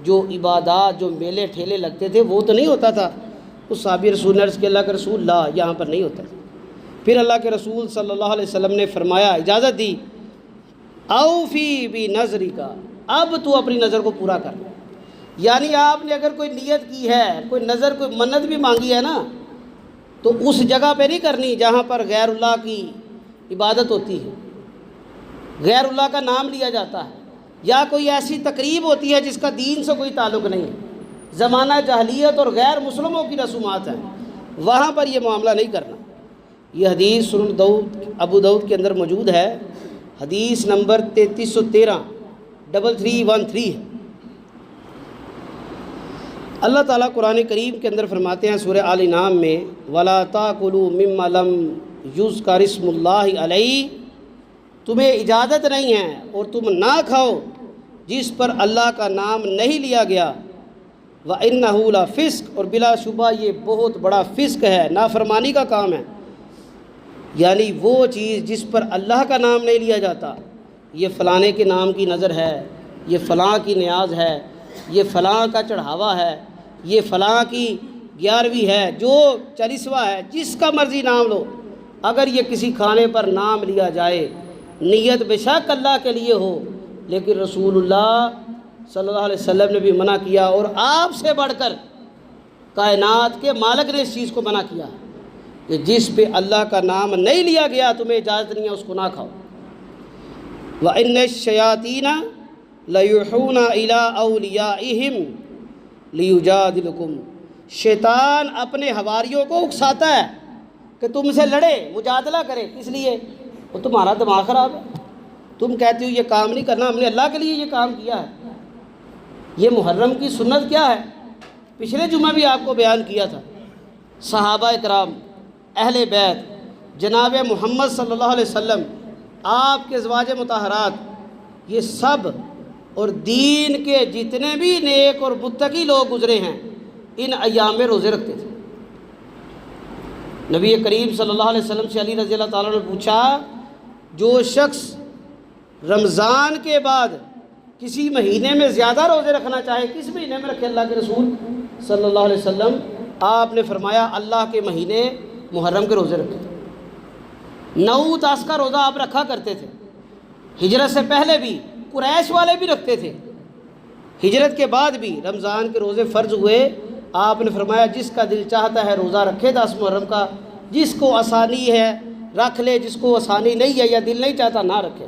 جو عبادات، جو میلے ٹھیلے لگتے تھے، وہ تو نہیں ہوتا تھا؟ اس صحابی رسول نے عرض کیا اللہ کے رسول لا، یہاں پر نہیں ہوتا۔ پھر اللہ کے رسول صلی اللہ علیہ وسلم نے فرمایا، اجازت دی، اوفی بنظرک، اب تو اپنی نظر کو پورا کر۔ یعنی آپ نے اگر کوئی نیت کی ہے، کوئی نظر، کوئی منت بھی مانگی ہے نا، تو اس جگہ پہ نہیں کرنی جہاں پر غیر اللہ کی عبادت ہوتی ہے، غیر اللہ کا نام لیا جاتا ہے، یا کوئی ایسی تقریب ہوتی ہے جس کا دین سے کوئی تعلق نہیں ہے، زمانہ جاہلیت اور غیر مسلموں کی رسومات ہیں، وہاں پر یہ معاملہ نہیں کرنا۔ یہ حدیث سنن ابو داؤد کے اندر موجود ہے، حدیث نمبر 3313 3313 ہے۔ اللہ تعالیٰ قرآن کریم کے اندر فرماتے ہیں سورہ آل انعام میں، وَلَا تَأْكُلُوا مِمَّا لَمْ يُذْكَرِ اسْمُ اللَّهِ عَلَيْهِ، تمہیں اجازت نہیں ہے اور تم نہ کھاؤ جس پر اللہ کا نام نہیں لیا گیا، وَإِنَّهُ لَفِسْقٌ، اور بلا شبہ یہ بہت بڑا فسق ہے، نافرمانی کا کام ہے۔ یعنی وہ چیز جس پر اللہ کا نام نہیں لیا جاتا، یہ فلانے کے نام کی نظر ہے، یہ فلاں کی نیاز ہے، یہ فلاں کا چڑھاوا ہے، یہ فلاں کی 11ویں ہے، جو 40واں ہے، جس کا مرضی نام لو، اگر یہ کسی کھانے پر نام لیا جائے، نیت بے شک اللہ کے لیے ہو، لیکن رسول اللہ صلی اللہ علیہ وسلم نے بھی منع کیا، اور آپ سے بڑھ کر کائنات کے مالک نے اس چیز کو منع کیا کہ جس پہ اللہ کا نام نہیں لیا گیا تمہیں اجازت نہیں ہے اس کو نہ کھاؤ۔ وَإِنَّ الشَّيَاطِينَ لَيُوحُونَ إِلَىٰ أَوْلِيَائِهِمْ لِيُجَادِلُكُمْ، شیطان اپنے حواریوں کو اکساتا ہے کہ تم سے لڑے، مجادلہ کرے، کس لیے؟ وہ تمہارا دماغ خراب ہے، تم کہتے ہو یہ کام نہیں کرنا، ہم نے اللہ کے لیے یہ کام کیا ہے۔ یہ محرم کی سنت کیا ہے؟ پچھلے جمعہ بھی آپ کو بیان کیا تھا، صحابہ کرام، اہل بیت، جناب محمد صلی اللہ علیہ وسلم، آپ کے ازواج مطہرات یہ سب اور دین کے جتنے بھی نیک اور متقی لوگ گزرے ہیں ان ایام میں روزے رکھتے تھے۔ نبی کریم صلی اللہ علیہ وسلم سے علی رضی اللہ تعالیٰ نے پوچھا، جو شخص رمضان کے بعد کسی مہینے میں زیادہ روزے رکھنا چاہے کس مہینے میں رکھے اللہ کے رسول صلی اللہ علیہ وسلم؟ آپ نے فرمایا اللہ کے مہینے محرم کے روزے رکھے۔ 9-10 کا روزہ آپ رکھا کرتے تھے، ہجرت سے پہلے بھی قریش والے بھی رکھتے تھے، ہجرت کے بعد بھی رمضان کے روزے فرض ہوئے، آپ نے فرمایا جس کا دل چاہتا ہے روزہ رکھے 10 محرم کا، جس کو آسانی ہے رکھ لے، جس کو آسانی نہیں ہے یا دل نہیں چاہتا نہ رکھے۔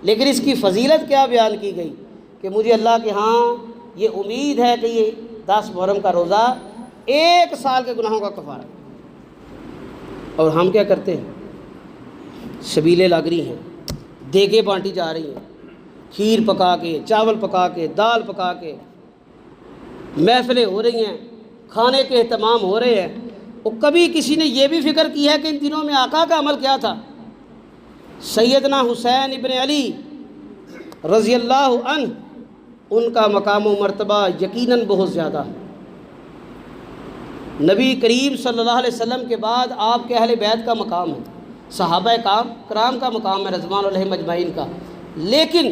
لیکن اس کی فضیلت کیا بیان کی گئی کہ مجھے اللہ کے ہاں یہ امید ہے کہ یہ 10 محرم کا روزہ 1 سال کے گناہوں کا کفارہ۔ اور ہم کیا کرتے ہیں؟ شبیلیں لگ رہی ہیں، دیگیں بانٹی جا رہی ہیں، کھیر پکا کے، چاول پکا کے، دال پکا کے، محفلیں ہو رہی ہیں، کھانے کے اہتمام ہو رہے ہیں۔ اور کبھی کسی نے یہ بھی فکر کی ہے کہ ان دنوں میں آقا کا عمل کیا تھا؟ سیدنا حسین ابن علی رضی اللہ عنہ، ان کا مقام و مرتبہ یقیناً بہت زیادہ ہے۔ نبی کریم صلی اللہ علیہ وسلم کے بعد آپ کے اہل بیت کا مقام ہے، صحابہ کرام کا مقام ہے رضوان علیہم اجمعین کا۔ لیکن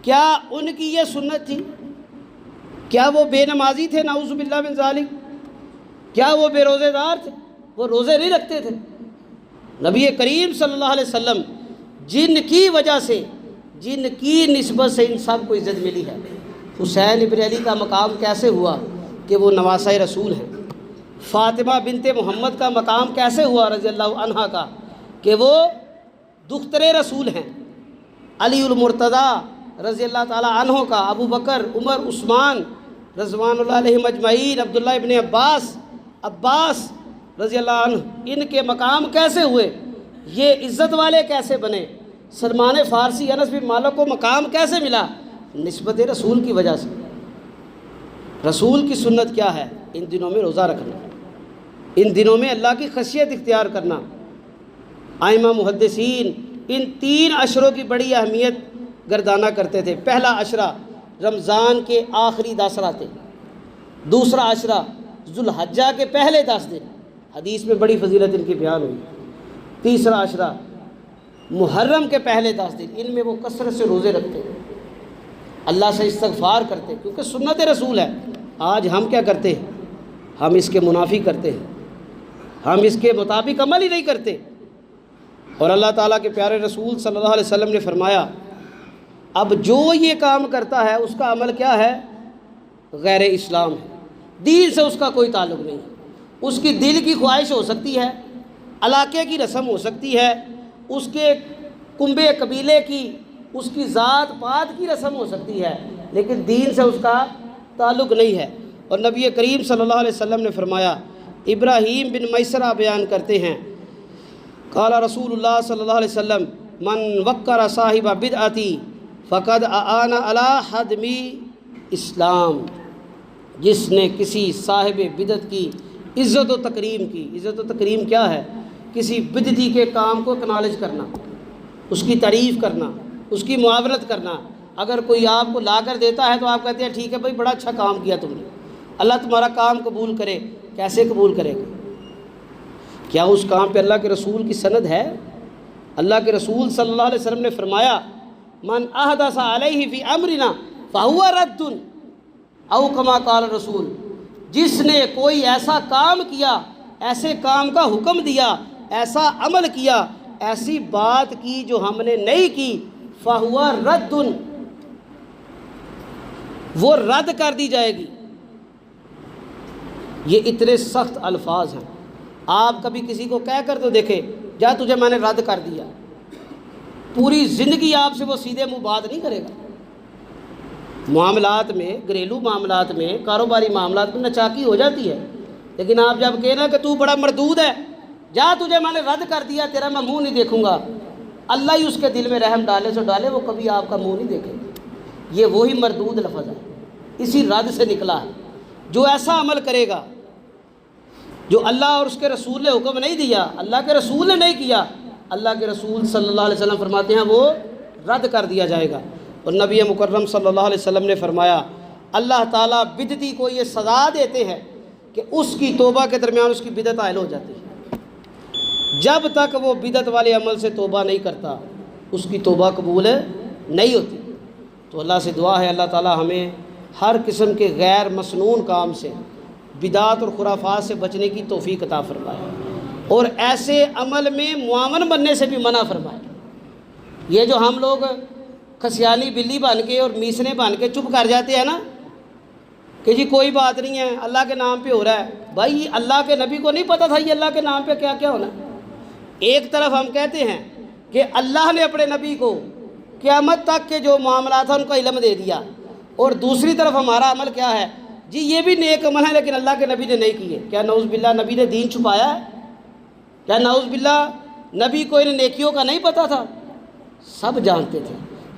کیا ان کی یہ سنت تھی؟ کیا وہ بے نمازی تھے نعوذ باللہ من ذالک؟ کیا وہ بے روزے دار تھے؟ وہ روزے نہیں رکھتے تھے۔ نبی کریم صلی اللہ علیہ وسلم جن کی وجہ سے، جن کی نسبت سے ان سب کو عزت ملی ہے، حسین ابن علی کا مقام کیسے ہوا کہ وہ نواسۂ رسول ہیں؟ فاطمہ بنت محمد کا مقام کیسے ہوا رضی اللہ عنہا کا کہ وہ دختر رسول ہیں؟ علی المرتضیٰ رضی اللہ تعالی عنہ کا، ابو بکر، عمر، عثمان رضوان اللہ علیہم اجمعین، عبداللہ ابن عباس رضی اللہ عنہ، ان کے مقام کیسے ہوئے؟ یہ عزت والے کیسے بنے؟ سلمان فارسی، انس بن مالک کو مقام کیسے ملا؟ نسبت رسول کی وجہ سے۔ رسول کی سنت کیا ہے؟ ان دنوں میں روزہ رکھنا، ان دنوں میں اللہ کی خشیت اختیار کرنا۔ ائمہ محدثین ان 3 عشروں کی بڑی اہمیت گردانہ کرتے تھے۔ پہلا عشرہ رمضان کے آخری 10 راتیں، دوسرا عشرہ ذوالحجہ کے پہلے 10 دن، حدیث میں بڑی فضیلت ان کی بیان ہوئی، تیسرا عشرہ محرم کے پہلے 10 دن، ان میں وہ کثرت سے روزے رکھتے ہیں، اللہ سے استغفار کرتے ہیں، کیونکہ سنت رسول ہے۔ آج ہم کیا کرتے ہیں؟ ہم اس کے منافی کرتے ہیں، ہم اس کے مطابق عمل ہی نہیں کرتے۔ اور اللہ تعالیٰ کے پیارے رسول صلی اللہ علیہ وسلم نے فرمایا اب جو یہ کام کرتا ہے اس کا عمل کیا ہے؟ غیر اسلام ہے، دین سے اس کا کوئی تعلق نہیں۔ اس کی دل کی خواہش ہو سکتی ہے، علاقے کی رسم ہو سکتی ہے، اس کے کنبے قبیلے کی، اس کی ذات پات کی رسم ہو سکتی ہے، لیکن دین سے اس کا تعلق نہیں ہے۔ اور نبی کریم صلی اللہ علیہ وسلم نے فرمایا، ابراہیم بن میسرہ بیان کرتے ہیں، قال رسول اللہ صلی اللہ علیہ وسلم من وقر صاحب بدعتی فقد اعان علی ہدم اسلام، جس نے کسی صاحب بدعت کی عزت و تکریم کی۔ عزت و تکریم کیا ہے؟ کسی بدعتی کے کام کو اکنالج کرنا، اس کی تعریف کرنا، اس کی معاونت کرنا۔ اگر کوئی آپ کو لا کر دیتا ہے تو آپ کہتے ہیں ٹھیک ہے بھائی، بڑا اچھا کام کیا تم نے، اللہ تمہارا کام قبول کرے۔ کیسے قبول کرے گا؟ کیا اس کام پہ اللہ کے رسول کی سند ہے؟ اللہ کے رسول صلی اللہ علیہ وسلم نے فرمایا من احدث علیہ فی امرنا فہو رد، او کما قال رسول، جس نے کوئی ایسا کام کیا، ایسے کام کا حکم دیا، ایسا عمل کیا، ایسی بات کی جو ہم نے نہیں کی، فہو رد، وہ رد کر دی جائے گی۔ یہ اتنے سخت الفاظ ہیں، آپ کبھی کسی کو کہہ کر تو دیکھیں جا تجھے میں نے رد کر دیا، پوری زندگی آپ سے وہ سیدھے منہ بات نہیں کرے گا۔ معاملات میں، گھریلو معاملات میں، کاروباری معاملات میں نچاکی ہو جاتی ہے، لیکن آپ جب کہنا کہ تو بڑا مردود ہے، جا تجھے میں نے رد کر دیا، تیرا میں منہ نہیں دیکھوں گا، اللہ ہی اس کے دل میں رحم ڈالے سو ڈالے، وہ کبھی آپ کا منہ نہیں دیکھے گا۔ یہ وہی مردود لفظ ہے، اسی رد سے نکلا ہے۔ جو ایسا عمل کرے گا جو اللہ اور اس کے رسول نے حکم نہیں دیا، اللہ کے رسول نے نہیں کیا، اللہ کے رسول صلی اللہ علیہ وسلم فرماتے ہیں وہ رد کر دیا جائے گا۔ اور نبی مکرم صلی اللہ علیہ وسلم نے فرمایا اللہ تعالیٰ بدعتی کو یہ سزا دیتے ہیں کہ اس کی توبہ کے درمیان اس کی بدعت عائل ہو جاتی ہے۔ جب تک وہ بدعت والے عمل سے توبہ نہیں کرتا اس کی توبہ قبول نہیں ہوتی۔ تو اللہ سے دعا ہے اللہ تعالیٰ ہمیں ہر قسم کے غیر مسنون کام سے، بدعات اور خرافات سے بچنے کی توفیق عطا فرمائے، اور ایسے عمل میں معاون بننے سے بھی منع فرمائے۔ یہ جو ہم لوگ کھسیانی بلی بن کے اور میسنے بن کے چپ کر جاتے ہیں نا کہ جی کوئی بات نہیں ہے اللہ کے نام پہ ہو رہا ہے، بھائی اللہ کے نبی کو نہیں پتہ تھا یہ اللہ کے نام پہ کیا کیا ہونا ہے۔ ایک طرف ہم کہتے ہیں کہ اللہ نے اپنے نبی کو قیامت تک کے جو معاملات ہیں ان کا علم دے دیا، اور دوسری طرف ہمارا عمل کیا ہے، جی یہ بھی نیک عمل ہے لیکن اللہ کے نبی نے نہیں کیے۔ کیا نعوذ باللہ نبی نے دین چھپایا ہے؟ کیا نعوذ باللہ نبی کو ان نیکیوں کا نہیں پتہ تھا؟ سب جانتے تھے۔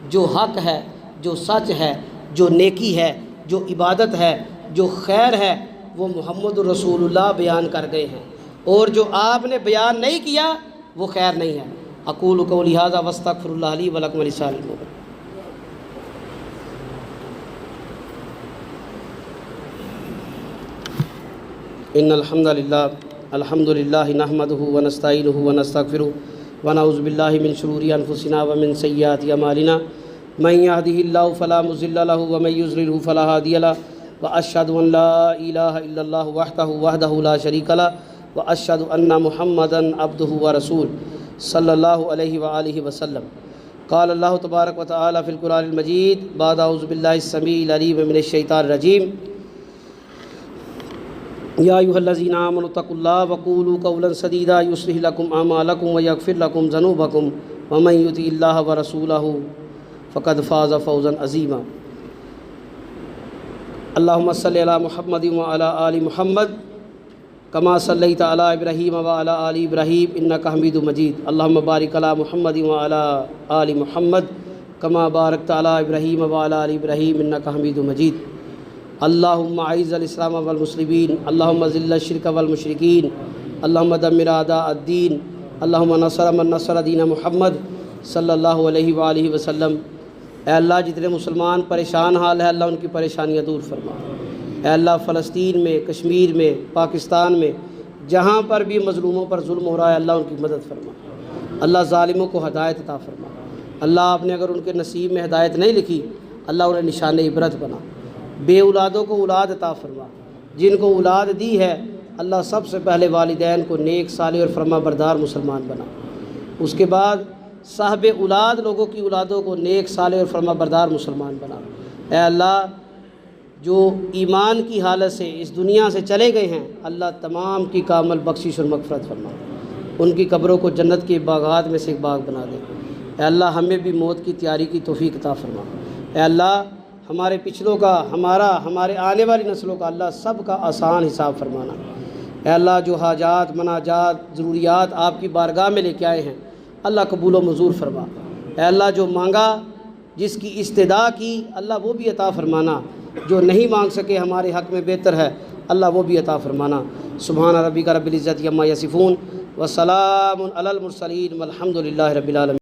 جو حق ہے، جو سچ ہے، جو نیکی ہے، جو عبادت ہے، جو خیر ہے، وہ محمد رسول اللہ بیان کر گئے ہیں، اور جو آپ نے بیان نہیں کیا وہ خیر نہیں ہے۔ اقول قولی ھذا واستغفر اللہ لی ولکم ولسائر المؤمنین۔ ان الحمد للہ نحمدہ ونستعینہ ونستغفرہ ونعوذ باللہ من شرور انفسنا ومن سیئات اعمالنا من یہدہ اللہ فلا مضل لہ ومن یضللہ فلا ہادی لہ واشہد ان لا الہ الا اللہ وحدہ لا شریک لہ واشہد ان محمدا عبدہ ورسولہ صلی اللہ علیہ وآلہ وسلم۔ قال اللہ تبارک و تعالی فی القرآن المجید بعد اعوذ باللہ السمیع العلیم من الشیطان الرجیم یا ایھا الذین آمنوا اتقوا اللہ وقولوا قولا سدیدا یصلح لکم اعمالکم ویغفر لکم ذنوبکم ومن یطع اللہ ورسولہ فقد فاز فوزا عظیما۔ اللہم صلی علی محمد وعلی آل محمد کما صلیت علی ابراہیم وعلی آل ابراہیم انک حمید مجید۔ اللہم بارک علی محمد وعلی آل محمد کما بارکت علی ابراہیم وعلی آل ابراہیم انک حمید مجید۔ اللہم اعز الاسلام والمسلمین، اللہم ذل الشرک والمشرکین، اللہم دمر اعداء الدین، اللہم نصر من نصر دین محمد صلی اللہ علیہ وآلہ وسلم۔ اے اللہ جتنے مسلمان پریشان حال ہے اللہ ان کی پریشانیاں دور فرما۔ اے اللہ فلسطین میں، کشمیر میں، پاکستان میں جہاں پر بھی مظلوموں پر ظلم ہو رہا ہے اللہ ان کی مدد فرما۔ اللہ ظالموں کو ہدایت عطا فرما۔ اللہ آپ نے اگر ان کے نصیب میں ہدایت نہیں لکھی اللہ انہیں نشان عبرت بنا۔ بے اولادوں کو اولاد عطا فرما، جن کو اولاد دی ہے اللہ سب سے پہلے والدین کو نیک صالح اور فرما بردار مسلمان بنا، اس کے بعد صاحب اولاد لوگوں کی اولادوں کو نیک صالح اور فرما بردار مسلمان بنا۔ اے اللہ جو ایمان کی حالت سے اس دنیا سے چلے گئے ہیں اللہ تمام کی کامل بخشش اور مغفرت فرما، ان کی قبروں کو جنت کے باغات میں سے ایک باغ بنا دے۔ اے اللہ ہمیں بھی موت کی تیاری کی توفیق عطا فرما۔ اے اللہ ہمارے پچھلوں کا، ہمارے آنے والی نسلوں کا اللہ سب کا آسان حساب فرمانا۔ اے اللہ جو حاجات، مناجات، ضروریات آپ کی بارگاہ میں لے کے آئے ہیں اللہ قبول و منظور فرما۔ اے اللہ جو مانگا، جس کی استدعا کی اللہ وہ بھی عطا فرمانا، جو نہیں مانگ سکے ہمارے حق میں بہتر ہے اللہ وہ بھی عطا فرمانا۔ سبحان ربک رب العزت عما یصفون وسلام علی المرسلین والحمد للہ رب العالمین۔